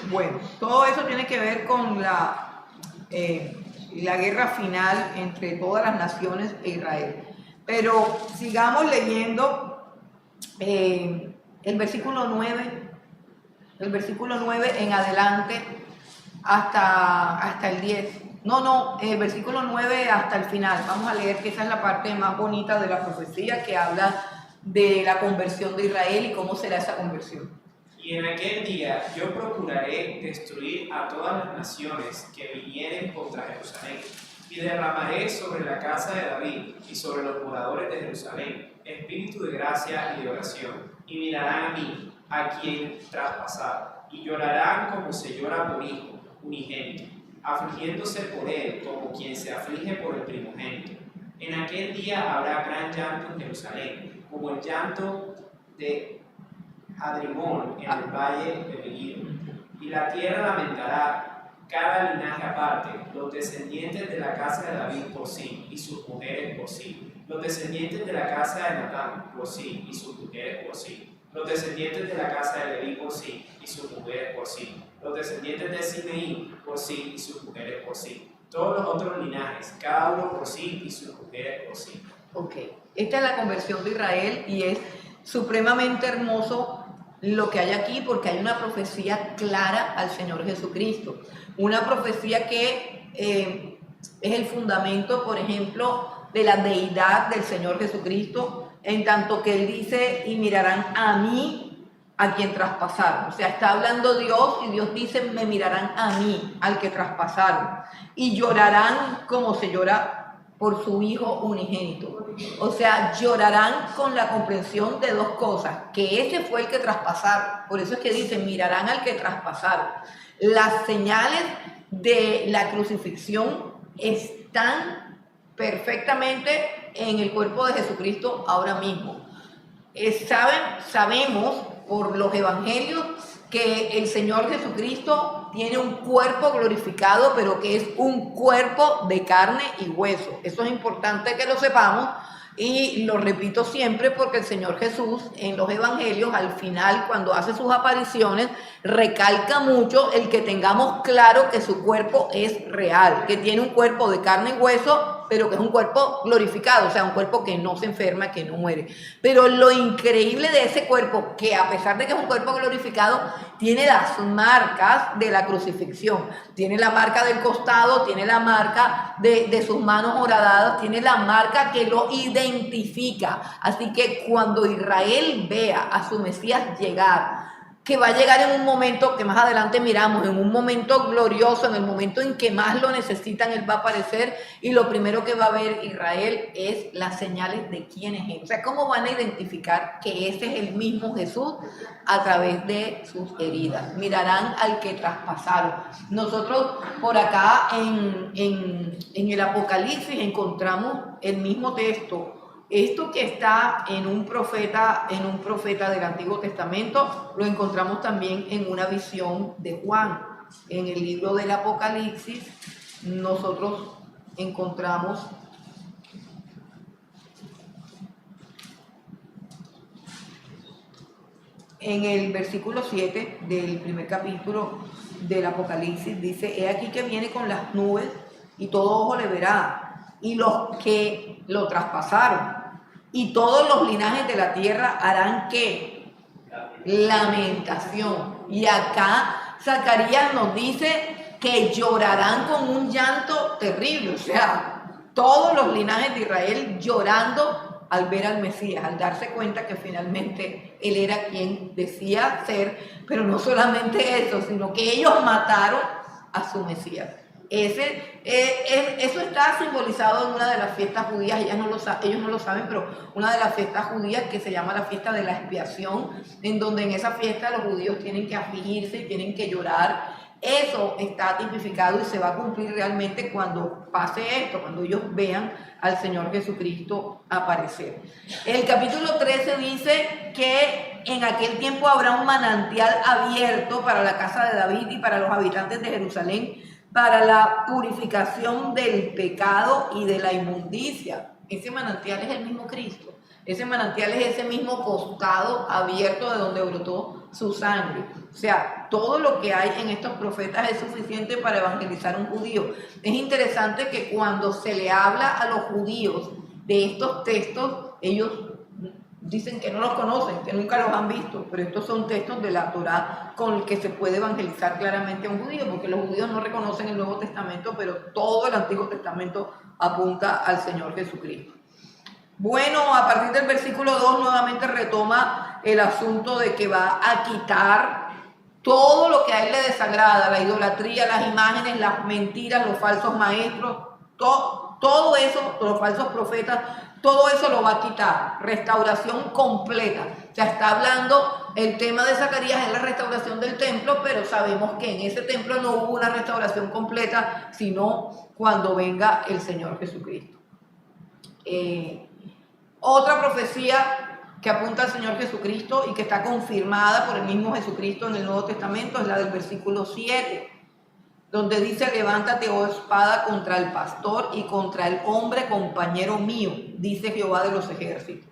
bueno, todo eso tiene que ver con la guerra final entre todas las naciones e Israel. Pero sigamos leyendo el versículo 9 en adelante hasta el 10. El versículo 9 hasta el final. Vamos a leer que esa es la parte más bonita de la profecía, que habla de la conversión de Israel y cómo será esa conversión. Y en aquel día yo procuraré destruir a todas las naciones que vinieren contra Jerusalén, y derramaré sobre la casa de David y sobre los moradores de Jerusalén espíritu de gracia y de oración, y mirarán a mí, a quien traspasar, y llorarán como se llora por hijo unigénito, afligiéndose por él como quien se aflige por el primogénito. En aquel día habrá gran llanto en Jerusalén, como el llanto de Adrimón en el valle de Megiddo, y la tierra lamentará cada linaje aparte, los descendientes de la casa de David por sí y sus mujeres por sí, los descendientes de la casa de Natán por sí y sus mujeres por sí, los descendientes de la casa de Leví por sí y sus mujeres por sí, los descendientes de Simeí por sí y sus mujeres por sí. Todos los otros linajes, cada uno por sí y sus mujeres por sí. Ok, esta es la conversión de Israel y es supremamente hermoso lo que hay aquí porque hay una profecía clara al Señor Jesucristo. Una profecía que es el fundamento, por ejemplo, de la deidad del Señor Jesucristo, en tanto que Él dice, y mirarán a mí, a quien traspasaron. O sea, está hablando Dios y Dios dice, me mirarán a mí, al que traspasaron, y llorarán como se llora por su hijo unigénito. O sea, llorarán con la comprensión de dos cosas, que ese fue el que traspasaron. Por eso es que dicen, mirarán al que traspasaron. Las señales de la crucifixión están perfectamente en el cuerpo de Jesucristo ahora mismo. Sabemos por los evangelios que el Señor Jesucristo tiene un cuerpo glorificado, pero que es un cuerpo de carne y hueso. Eso es importante que lo sepamos y lo repito siempre porque el Señor Jesús en los evangelios al final cuando hace sus apariciones recalca mucho el que tengamos claro que su cuerpo es real, que tiene un cuerpo de carne y hueso, pero que es un cuerpo glorificado, o sea, un cuerpo que no se enferma, que no muere. Pero lo increíble de ese cuerpo, que a pesar de que es un cuerpo glorificado, tiene las marcas de la crucifixión. Tiene la marca del costado, tiene la marca de sus manos horadadas, tiene la marca que lo identifica. Así que cuando Israel vea a su Mesías llegar, que va a llegar en un momento que más adelante miramos, en un momento glorioso, en el momento en que más lo necesitan, Él va a aparecer y lo primero que va a ver Israel es las señales de quién es Él. O sea, ¿cómo van a identificar que ese es el mismo Jesús? A través de sus heridas. Mirarán al que traspasaron. Nosotros por acá en el Apocalipsis encontramos el mismo texto. Esto que está en un profeta del Antiguo Testamento, lo encontramos también en una visión de Juan. En el libro del Apocalipsis, nosotros encontramos en el versículo 7 del primer capítulo del Apocalipsis, dice, he aquí que viene con las nubes y todo ojo le verá, y los que lo traspasaron y todos los linajes de la tierra harán ¿qué? Lamentación. Y acá Zacarías nos dice que llorarán con un llanto terrible, o sea, todos los linajes de Israel llorando al ver al Mesías, al darse cuenta que finalmente él era quien decía ser, pero no solamente eso, sino que ellos mataron a su Mesías. Eso está simbolizado en una de las fiestas judías, ellos no lo saben, pero una de las fiestas judías que se llama la fiesta de la expiación, en donde en esa fiesta los judíos tienen que afligirse y tienen que llorar. Eso está tipificado y se va a cumplir realmente cuando pase esto, cuando ellos vean al Señor Jesucristo aparecer. El capítulo 13 dice que en aquel tiempo habrá un manantial abierto para la casa de David y para los habitantes de Jerusalén, para la purificación del pecado y de la inmundicia. Ese manantial es el mismo Cristo. Ese manantial es ese mismo costado abierto de donde brotó su sangre. O sea, todo lo que hay en estos profetas es suficiente para evangelizar a un judío. Es interesante que cuando se le habla a los judíos de estos textos, ellos dicen que no los conocen, que nunca los han visto, pero estos son textos de la Torá con el que se puede evangelizar claramente a un judío, porque los judíos no reconocen el Nuevo Testamento, pero todo el Antiguo Testamento apunta al Señor Jesucristo. Bueno, a partir del versículo 2 nuevamente retoma el asunto de que va a quitar todo lo que a él le desagrada, la idolatría, las imágenes, las mentiras, los falsos maestros, todo eso, los falsos profetas, todo eso lo va a quitar. Restauración completa. O sea, está hablando, el tema de Zacarías es la restauración del templo, pero sabemos que en ese templo no hubo una restauración completa, sino cuando venga el Señor Jesucristo. Otra profecía que apunta al Señor Jesucristo y que está confirmada por el mismo Jesucristo en el Nuevo Testamento es la del versículo 7, donde dice, levántate, oh espada, contra el pastor y contra el hombre compañero mío, dice Jehová de los ejércitos.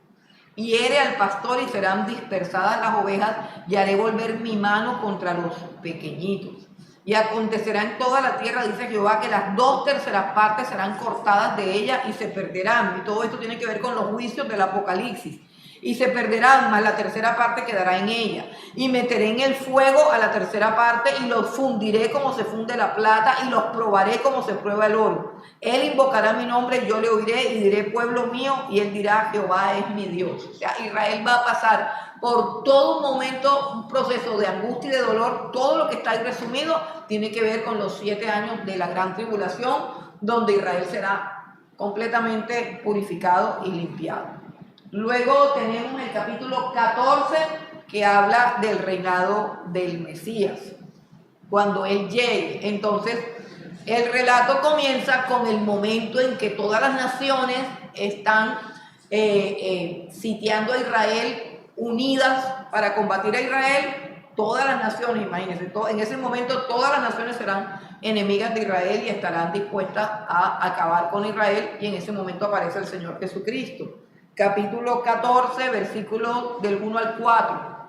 hiere al pastor y serán dispersadas las ovejas, y haré volver mi mano contra los pequeñitos. Y acontecerá en toda la tierra, dice Jehová, que las 2/3 partes serán cortadas de ella y se perderán. Y todo esto tiene que ver con los juicios del Apocalipsis. Y se perderán, mas la 3/3 parte quedará en ella. Y meteré en el fuego a la 3/3 parte y los fundiré como se funde la plata y los probaré como se prueba el oro. Él invocará mi nombre y yo le oiré y diré pueblo mío, y él dirá Jehová es mi Dios. O sea, Israel va a pasar por todo un momento, un proceso de angustia y de dolor. Todo lo que está ahí resumido tiene que ver con los 7 años de la gran tribulación, donde Israel será completamente purificado y limpiado. Luego tenemos el capítulo 14, que habla del reinado del Mesías, cuando él llegue. Entonces, el relato comienza con el momento en que todas las naciones están sitiando a Israel, unidas para combatir a Israel. Todas las naciones, imagínense, en ese momento todas las naciones serán enemigas de Israel y estarán dispuestas a acabar con Israel, y en ese momento aparece el Señor Jesucristo. Capítulo 14, versículos del 1 al 4.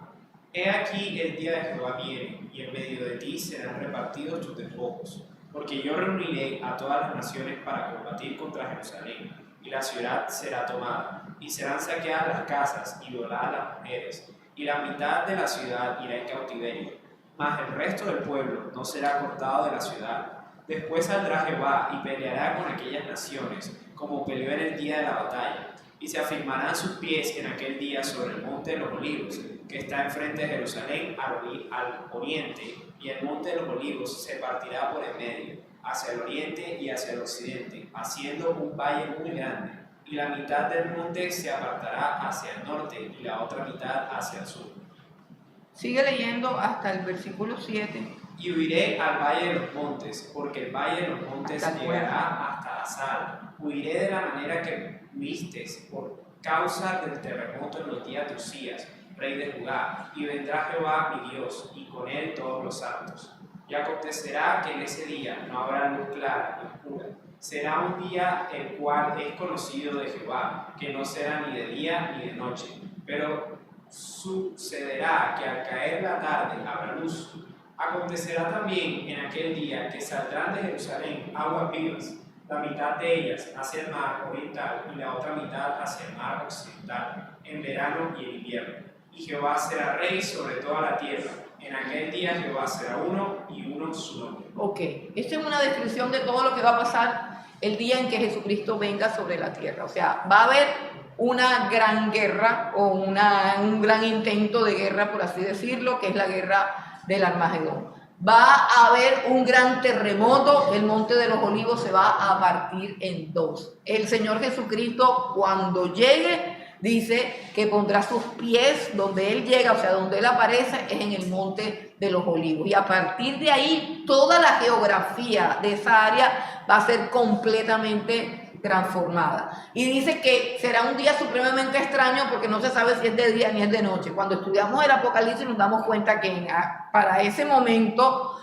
He aquí el día de Jehová viene, y en medio de ti serán repartidos tus despojos, porque yo reuniré a todas las naciones para combatir contra Jerusalén, y la ciudad será tomada, y serán saqueadas las casas y violadas las mujeres, y la mitad de la ciudad irá en cautiverio, mas el resto del pueblo no será cortado de la ciudad. Después saldrá Jehová y peleará con aquellas naciones, como peleó en el día de la batalla. Y se afirmarán sus pies en aquel día sobre el monte de los olivos, que está enfrente de Jerusalén al oriente, y el monte de los olivos se partirá por el medio, hacia el oriente y hacia el occidente, haciendo un valle muy grande, y la mitad del monte se apartará hacia el norte y la otra mitad hacia el sur. Sigue leyendo hasta el versículo 7. Y huiré al valle de los montes, porque el valle de los montes Hasta el llegará hasta Asal. Huiré de la manera que huiste por causa del terremoto en los días de Usías, rey de Judá, y vendrá Jehová mi Dios, y con él todos los santos. Y acontecerá que en ese día no habrá luz clara ni oscura. Será un día el cual es conocido de Jehová, que no será ni de día ni de noche. Pero sucederá que al caer la tarde habrá luz. Acontecerá también en aquel día que saldrán de Jerusalén aguas vivas, la mitad de ellas hacia el mar oriental y la otra mitad hacia el mar occidental, en verano y en invierno. Y Jehová será rey sobre toda la tierra. En aquel día Jehová será uno y uno su nombre. Ok, esta es una descripción de todo lo que va a pasar el día en que Jesucristo venga sobre la tierra. O sea, va a haber una gran guerra o un gran intento de guerra, por así decirlo, que es la guerra del Armagedón. Va a haber un gran terremoto, el monte de los olivos se va a partir en dos. El Señor Jesucristo, cuando llegue, dice que pondrá sus pies donde Él llega, o sea, donde Él aparece, es en el monte de los olivos. Y a partir de ahí, toda la geografía de esa área va a ser completamente transformada. Y dice que será un día supremamente extraño porque no se sabe si es de día ni es de noche. Cuando estudiamos el Apocalipsis nos damos cuenta que para ese momento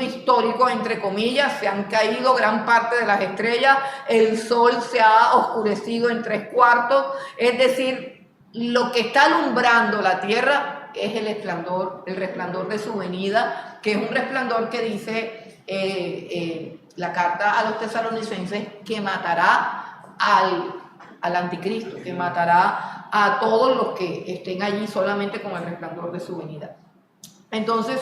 histórico, entre comillas, se han caído gran parte de las estrellas, el sol se ha oscurecido en 3/4, es decir, lo que está alumbrando la tierra es el resplandor de su venida, que es un resplandor que dice la carta a los tesalonicenses, que matará al anticristo, que matará a todos los que estén allí solamente con el resplandor de su venida. Entonces,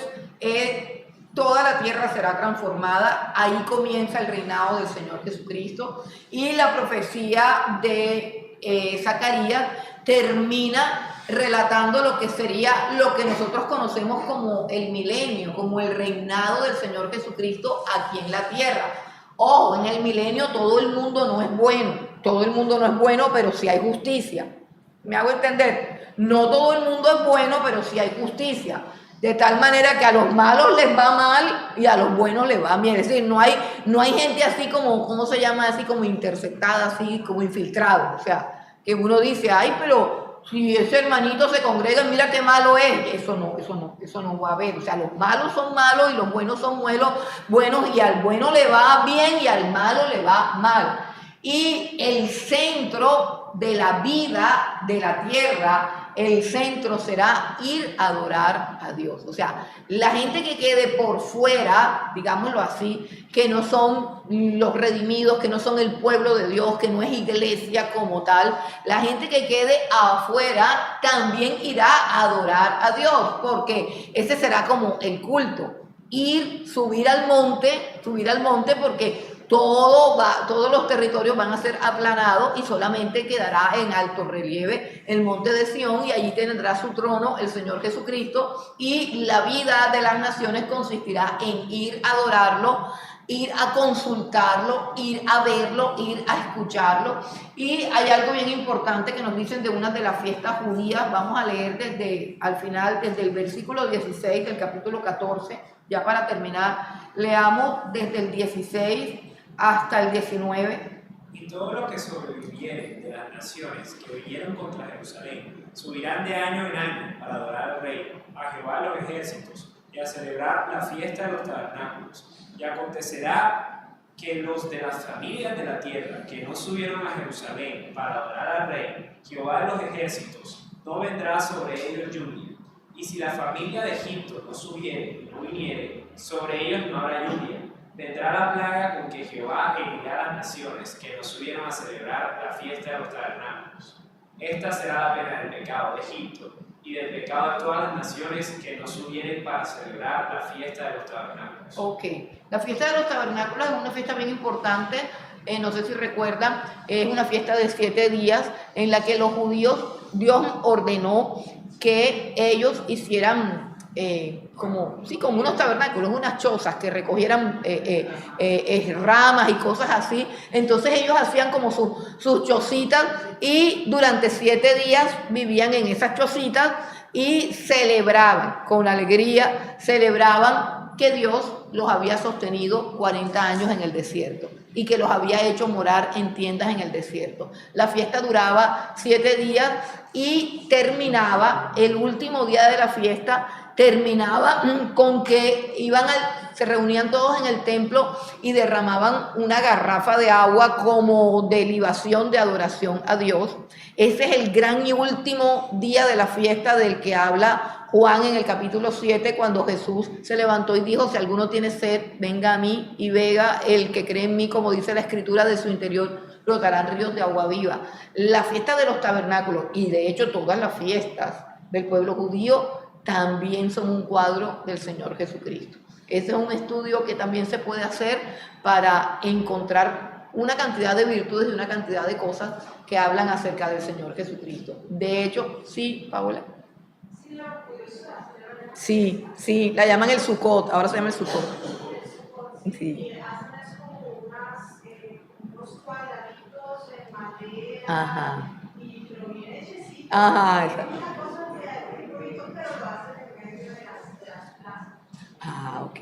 toda la tierra será transformada. Ahí comienza el reinado del Señor Jesucristo, y la profecía de Zacarías termina relatando lo que sería lo que nosotros conocemos como el milenio, como el reinado del Señor Jesucristo aquí en la tierra. Ojo, en el milenio todo el mundo no es bueno, pero sí hay justicia. ¿Me hago entender? No todo el mundo es bueno, pero sí hay justicia. De tal manera que a los malos les va mal y a los buenos les va bien. Es decir, no hay gente así como, ¿cómo se llama? Así como interceptada, así como infiltrado. O sea, que uno dice, ay, pero si ese hermanito se congrega, mira qué malo es. Eso no va a haber. O sea, los malos son malos y los buenos son buenos, y al bueno le va bien y al malo le va mal. Y el centro de la vida de la tierra, el centro será ir a adorar a Dios. O sea, la gente que quede por fuera, digámoslo así, que no son los redimidos, que no son el pueblo de Dios, que no es iglesia como tal, la gente que quede afuera también irá a adorar a Dios, porque ese será como el culto. Subir al monte porque todos los territorios van a ser aplanados y solamente quedará en alto relieve el monte de Sión, y allí tendrá su trono el Señor Jesucristo, y la vida de las naciones consistirá en ir a adorarlo, ir a consultarlo, ir a verlo, ir a escucharlo. Y hay algo bien importante que nos dicen de una de las fiestas judías. Vamos a leer desde al final, desde el versículo 16 del capítulo 14, ya para terminar. Leamos desde el 16 hasta el 19. Y todos los que sobrevivieren de las naciones que vinieron contra Jerusalén subirán de año en año para adorar al Rey, a Jehová de los ejércitos, y a celebrar la fiesta de los tabernáculos. Y acontecerá que los de las familias de la tierra que no subieron a Jerusalén para adorar al Rey, Jehová de los ejércitos, no vendrá sobre ellos lluvia. Y si la familia de Egipto no subiere, no viniere, sobre ellos no habrá lluvia. Vendrá la plaga con que Jehová herirá a las naciones que no subieron a celebrar la fiesta de los tabernáculos. Esta será la pena del pecado de Egipto y del pecado de todas las naciones que no subieren para celebrar la fiesta de los tabernáculos. Ok, la fiesta de los tabernáculos es una fiesta bien importante. No sé si recuerdan, es una fiesta de 7 días en la que los judíos, Dios ordenó que ellos hicieran como unos tabernáculos, unas chozas, que recogieran ramas y cosas así. Entonces ellos hacían como sus chocitas, y durante 7 días vivían en esas chocitas y celebraban con alegría, celebraban que Dios los había sostenido 40 años en el desierto y que los había hecho morar en tiendas en el desierto. La fiesta duraba 7 días y terminaba, el último día de la fiesta, terminaba con que se reunían todos en el templo y derramaban una garrafa de agua como de libación de adoración a Dios. Ese es el gran y último día de la fiesta del que habla Juan en el capítulo 7, cuando Jesús se levantó y dijo: si alguno tiene sed, venga a mí y beba. El que cree en mí, como dice la Escritura, de su interior brotarán ríos de agua viva. La fiesta de los tabernáculos, y de hecho todas las fiestas del pueblo judío, también son un cuadro del Señor Jesucristo. Ese es un estudio que también se puede hacer para encontrar una cantidad de virtudes y una cantidad de cosas que hablan acerca del Señor Jesucristo. De hecho, sí, Paola. Sí, la llaman el Sukkot, ahora se llama el Sukkot. Sí. Hacen como unos cuadraditos en madera. Ajá. Y lo viene hechecito. Ajá, Es exacto. una cosa muy bonito, pero lo hacen en medio de las plazas. Ah, ok.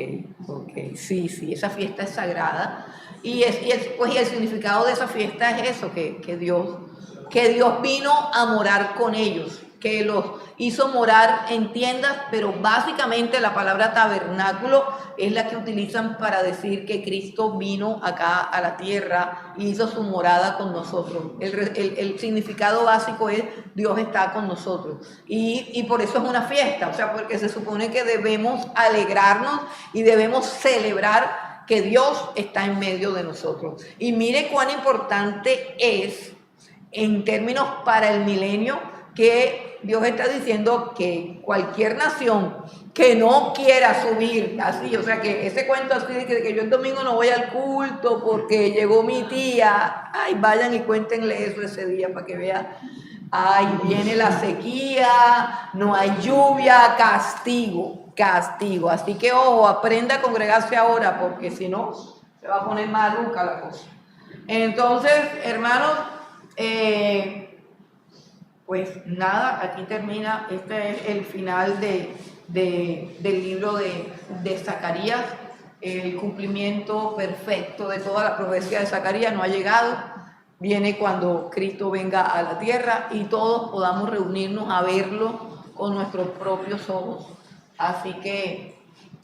Sí, esa fiesta es sagrada. Y el significado de esa fiesta es eso, que Dios vino a morar con ellos, que los hizo morar en tiendas, pero básicamente la palabra tabernáculo es la que utilizan para decir que Cristo vino acá a la tierra y hizo su morada con nosotros. El significado básico es: Dios está con nosotros. Y por eso es una fiesta, o sea, porque se supone que debemos alegrarnos y debemos celebrar que Dios está en medio de nosotros. Y mire cuán importante es, en términos para el milenio, que Dios está diciendo que cualquier nación que no quiera subir así, o sea, que ese cuento así de que yo el domingo no voy al culto porque llegó mi tía, ay, vayan y cuéntenle eso ese día para que vean. Ay, viene la sequía, no hay lluvia, castigo. Así que ojo, aprenda a congregarse ahora, porque si no, se va a poner maluca la cosa. Entonces, hermanos, pues nada, aquí termina. Este es el final del libro de Zacarías. El cumplimiento perfecto de toda la profecía de Zacarías no ha llegado. Viene cuando Cristo venga a la tierra y todos podamos reunirnos a verlo con nuestros propios ojos. Así que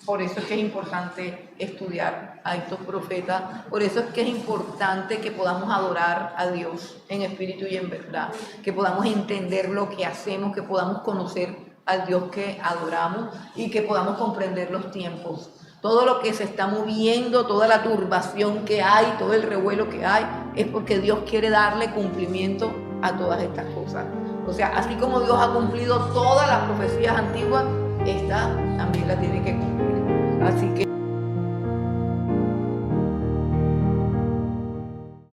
Por eso es que es importante estudiar a estos profetas, por eso es que es importante que podamos adorar a Dios en espíritu y en verdad, que podamos entender lo que hacemos, que podamos conocer al Dios que adoramos y que podamos comprender los tiempos. Todo lo que se está moviendo, toda la turbación que hay, todo el revuelo que hay, es porque Dios quiere darle cumplimiento a todas estas cosas. O sea, así como Dios ha cumplido todas las profecías antiguas, esta también la tiene que cumplir. Así que